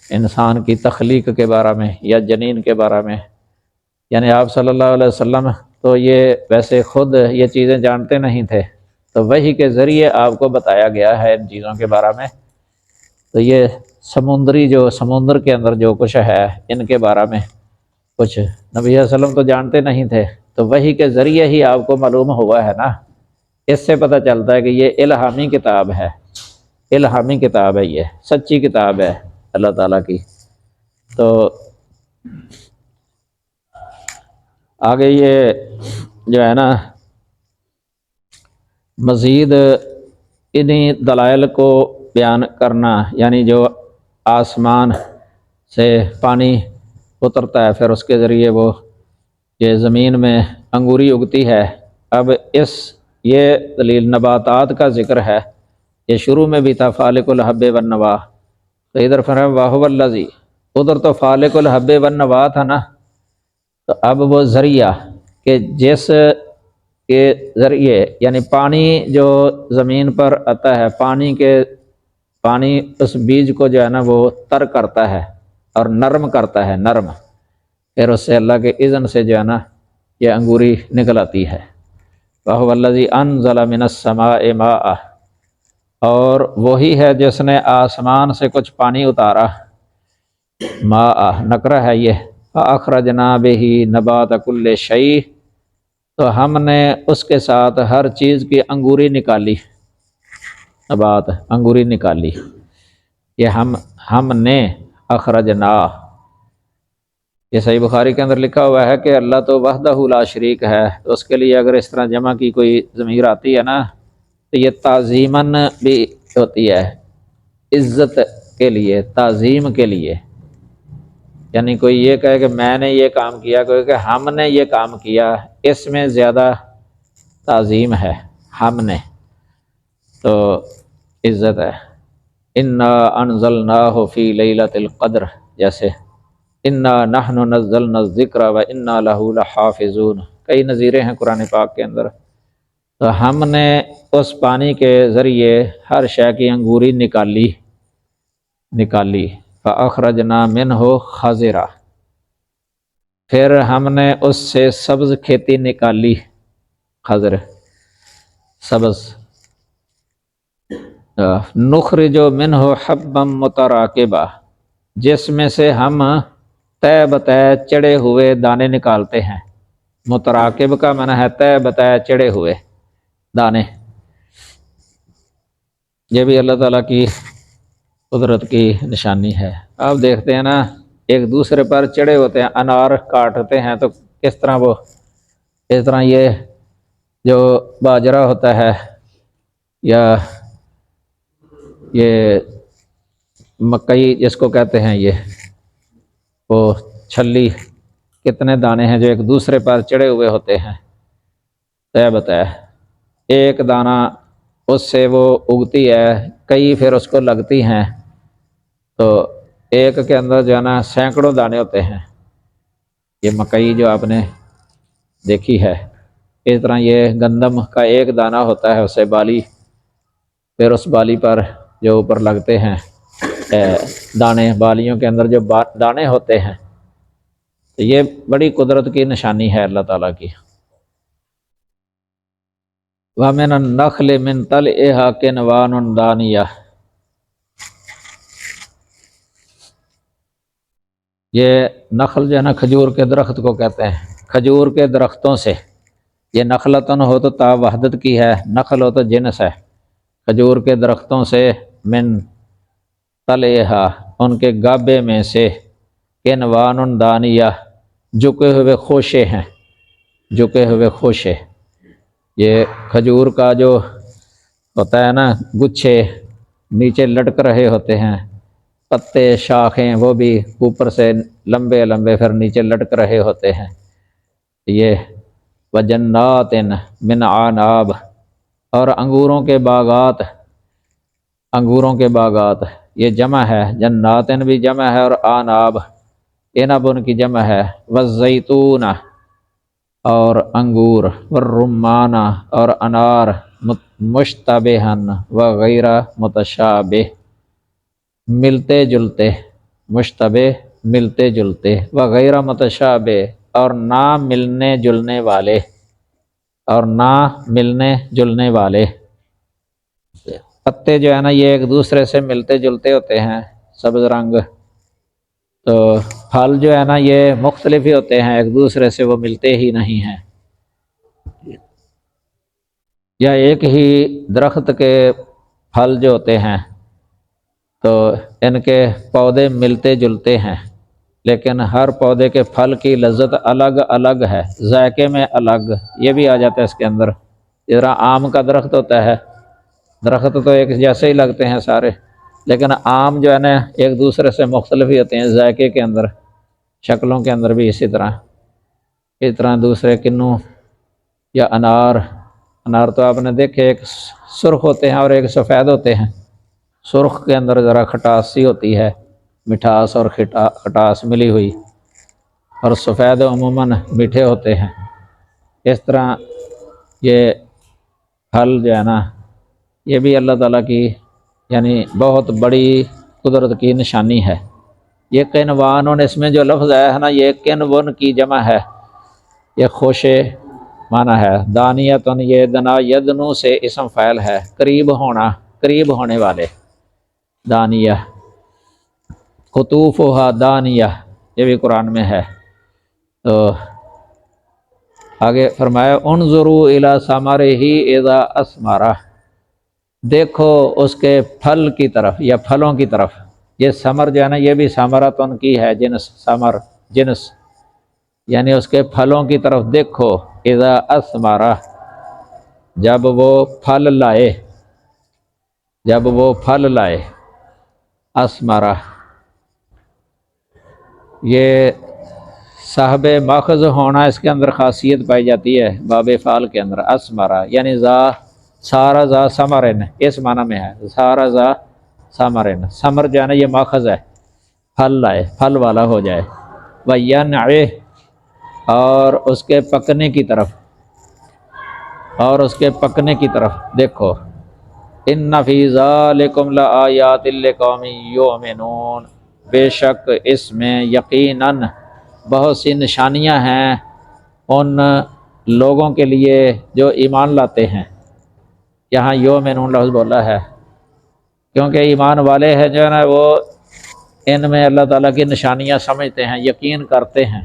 انسان کی تخلیق کے بارے میں یا جنین کے بارے میں؟ یعنی آپ صلی اللہ علیہ وسلم تو یہ ویسے خود یہ چیزیں جانتے نہیں تھے، تو وحی کے ذریعے آپ کو بتایا گیا ہے ان چیزوں کے بارے میں۔ تو یہ سمندری جو سمندر کے اندر جو کچھ ہے ان کے بارے میں کچھ نبی صلی اللہ علیہ وسلم تو جانتے نہیں تھے، تو وحی کے ذریعے ہی آپ کو معلوم ہوا ہے نا۔ اس سے پتہ چلتا ہے کہ یہ الہامی کتاب ہے، الہامی کتاب ہے، یہ سچی کتاب ہے اللہ تعالیٰ کی۔ تو آگے یہ جو ہے نا مزید انہی دلائل کو بیان کرنا، یعنی جو آسمان سے پانی اترتا ہے پھر اس کے ذریعے وہ یہ زمین میں انگوری اگتی ہے۔ اب یہ دلیل نباتات کا ذکر ہے، یہ شروع میں بھی تھا فالق الحب والنوا، تو ادھر فرمایا واہو الذی، ادھر تو فالق الحب والنوا تھا نا، تو اب وہ ذریعہ کہ جس کے ذریعے یعنی پانی جو زمین پر آتا ہے، پانی اس بیج کو جو ہے نا وہ تر کرتا ہے اور نرم کرتا ہے، نرم پھر اس سے اللہ کے اذن سے جو ہے نا یہ انگوری نکل آتی ہے۔ وَهُوَ الَّذِي أَنزَلَ مِنَ السَّمَاءِ مَاءً، اور وہی ہے جس نے آسمان سے کچھ پانی اتارا، ماء نکرہ ہے یہ، فَأَخْرَجْنَا بِهِ نَبَاتَ كُلِّ شَيْءٍ، تو ہم نے اس کے ساتھ ہر چیز کی انگوری نکالی، نبات انگوری نکالی، یہ ہم نے اخرجنا، یہ صحیح بخاری کے اندر لکھا ہوا ہے کہ اللہ تو وحدہ لا شریک ہے، تو اس کے لیے اگر اس طرح جمع کی کوئی ضمیر آتی ہے نا تو یہ تعظیماً بھی ہوتی ہے، عزت کے لیے، تعظیم کے لیے، یعنی کوئی یہ کہے کہ میں نے یہ کام کیا، کوئی کہ ہم نے یہ کام کیا، اس میں زیادہ تعظیم ہے، ہم نے تو عزت ہے۔ انا انزلناہ فی لیلۃ القدر، جیسے انا نحن نزلنا الذکر و انا لہ لحافظون، کئی نظیریں ہیں قرآن پاک کے اندر۔ تو ہم نے اس پانی کے ذریعے ہر شے کی انگوری نکالی، فاخرجنا منہ خضرا، پھر ہم نے اس سے سبز کھیتی نکالی، خضر سبز، نخرج منہ حبا متراکبا، جس میں سے ہم طے بطے چڑے ہوئے دانے نکالتے ہیں، متراکب کا معنی ہے طے بطے چڑے ہوئے دانے، یہ بھی اللہ تعالیٰ کی قدرت کی نشانی ہے۔ آپ دیکھتے ہیں نا ایک دوسرے پر چڑے ہوتے ہیں، انار کاٹتے ہیں تو کس طرح وہ، اس طرح یہ جو باجرہ ہوتا ہے یا یہ مکئی جس کو کہتے ہیں، یہ وہ چھلی، کتنے دانے ہیں جو ایک دوسرے پر چڑے ہوئے ہوتے ہیں، طے بطے، ایک دانہ اس سے وہ اگتی ہے، کئی پھر اس کو لگتی ہیں، تو ایک کے اندر جو ہے نا سینکڑوں دانے ہوتے ہیں، یہ مکئی جو آپ نے دیکھی ہے، اس طرح یہ گندم کا ایک دانہ ہوتا ہے، اسے بالی، پھر اس بالی پر جو اوپر لگتے ہیں دانے، بالیوں کے اندر جو دانے ہوتے ہیں، تو یہ بڑی قدرت کی نشانی ہے اللہ تعالیٰ کی۔ وَمِنَ النَّخْلِ مِن طَلْعِهَا قِنْوَانٌ دَانِیَةٌ، یہ نخل جو ہے نا کھجور کے درخت کو کہتے ہیں، کھجور کے درختوں سے، یہ نخلتن ہو تو تا وحدت کی ہے، نخل ہو تو جنس ہے، کھجور کے درختوں سے، من طلعہا ان کے گابے میں سے، قنوان دانیہ جھکے ہوئے خوشے ہیں، جھکے ہوئے خوشے، یہ کھجور کا جو ہوتا ہے نا گچھے نیچے لٹک رہے ہوتے ہیں، پتے شاخیں وہ بھی اوپر سے لمبے لمبے پھر نیچے لٹک رہے ہوتے ہیں، یہ وجنات من عناب، اور انگوروں کے باغات، انگوروں کے باغات، یہ جمع ہے، جناتن بھی جمع ہے اور عناب، عنب ان کی جمع ہے، والزیتون اور انگور، والرمان اور انار، مشتبہن وغیرہ متشابہ، ملتے جلتے، مشتبہ ملتے جلتے، وغیرہ متشابہ اور نہ ملنے جلنے والے، اور نہ ملنے جلنے والے، پتے جو ہے نا یہ ایک دوسرے سے ملتے جلتے ہوتے ہیں، سبز رنگ، تو پھل جو ہے نا یہ مختلف ہی ہوتے ہیں، ایک دوسرے سے وہ ملتے ہی نہیں ہیں، یا ایک ہی درخت کے پھل جو ہوتے ہیں تو ان کے پودے ملتے جلتے ہیں، لیکن ہر پودے کے پھل کی لذت الگ الگ ہے، ذائقے میں الگ، یہ بھی آ جاتا ہے اس کے اندر، جس طرح آم کا درخت ہوتا ہے، درخت تو ایک جیسے ہی لگتے ہیں سارے، لیکن آم جو ہے نا ایک دوسرے سے مختلف ہی ہوتے ہیں ذائقے کے اندر، شکلوں کے اندر بھی اسی طرح دوسرے کنوں، یا انار، انار تو آپ نے دیکھے ایک سرخ ہوتے ہیں اور ایک سفید ہوتے ہیں، سرخ کے اندر ذرا کھٹاس سی ہوتی ہے، مٹھاس اور کھٹاس ملی ہوئی، اور سفید عموماً میٹھے ہوتے ہیں، اس طرح یہ پھل جو ہے نا یہ بھی اللہ تعالیٰ کی یعنی بہت بڑی قدرت کی نشانی ہے۔ یہ قنوان اس میں جو لفظ آیا ہے نا، یہ قنون کی جمع ہے، یہ خوش معنی ہے۔ دانیتن یہ دنا یدنو سے اسم فاعل ہے، قریب ہونا، قریب ہونے والے، دانیہ۔ قطوفہا دانیہ، یہ بھی قرآن میں ہے۔ تو آگے فرمایا انظروا الی ثمرہ اذا اثمر، دیکھو اس کے پھل کی طرف یا پھلوں کی طرف۔ یہ ثمر جو ہے نا، یہ بھی ثمرتن کی ہے، جنس، ثمر جنس، یعنی اس کے پھلوں کی طرف دیکھو، اذا اثمر، جب وہ پھل لائے، جب وہ پھل لائے، اثمرہ، یہ صاحب ماخذ ہونا اس کے اندر خاصیت پائی جاتی ہے باب فعل کے اندر، اثمرہ یعنی سارا ذا ثمرن، اس معنی میں ہے، سارا ذا ثمرن، ثمر جو ہے نا یہ ماخذ ہے، پھل لائے، پھل والا ہو جائے، وینعہ، اور اس کے پکنے کی طرف، اور اس کے پکنے کی طرف دیکھو، ان فی ذالکم لآیات لقوم یؤمنون، بے شک اس میں یقیناً بہت سی نشانیاں ہیں ان لوگوں کے لیے جو ایمان لاتے ہیں۔ یہاں یؤمنون لفظ بولا ہے کیونکہ ایمان والے ہیں جو ہے نا، وہ ان میں اللہ تعالیٰ کی نشانیاں سمجھتے ہیں، یقین کرتے ہیں،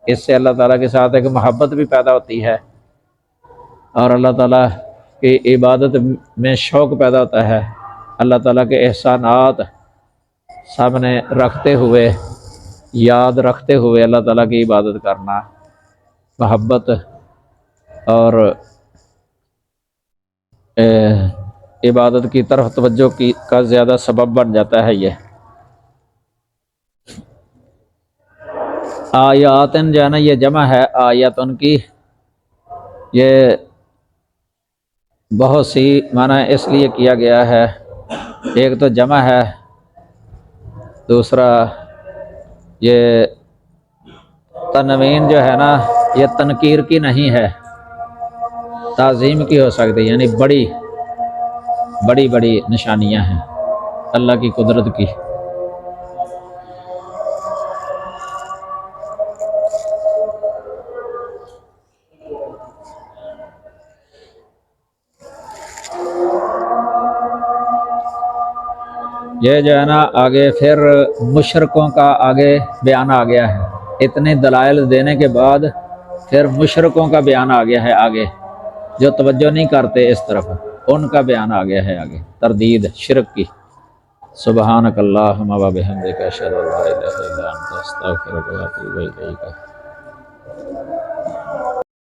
اس سے اللہ تعالیٰ کے ساتھ ایک محبت بھی پیدا ہوتی ہے، اور اللہ تعالیٰ کی عبادت میں شوق پیدا ہوتا ہے، اللہ تعالیٰ کے احسانات سامنے رکھتے ہوئے، یاد رکھتے ہوئے اللہ تعالیٰ کی عبادت کرنا محبت اور عبادت کی طرف توجہ کی کا زیادہ سبب بن جاتا ہے۔ یہ آیاتن جو ہے نا، یہ جمع ہے آیاتن کی، یہ بہت سی معنی اس لیے کیا گیا ہے، ایک تو جمع ہے، دوسرا یہ تنوین جو ہے نا، یہ تنکیر کی نہیں ہے، تعظیم کی ہو سکتی، یعنی بڑی بڑی بڑی نشانیاں ہیں اللہ کی قدرت کی۔ یہ جو ہے نا آگے پھر مشرکوں کا آگے بیان آ گیا ہے، اتنے دلائل دینے کے بعد پھر مشرکوں کا بیان آ گیا ہے آگے، جو توجہ نہیں کرتے اس طرف، ان کا بیان آ گیا ہے آگے، تردید شرک کی۔ سبحانک اللہم و بحمدک، اشہد ان لا الہ الا انت، استغفرک و اتوب الیک۔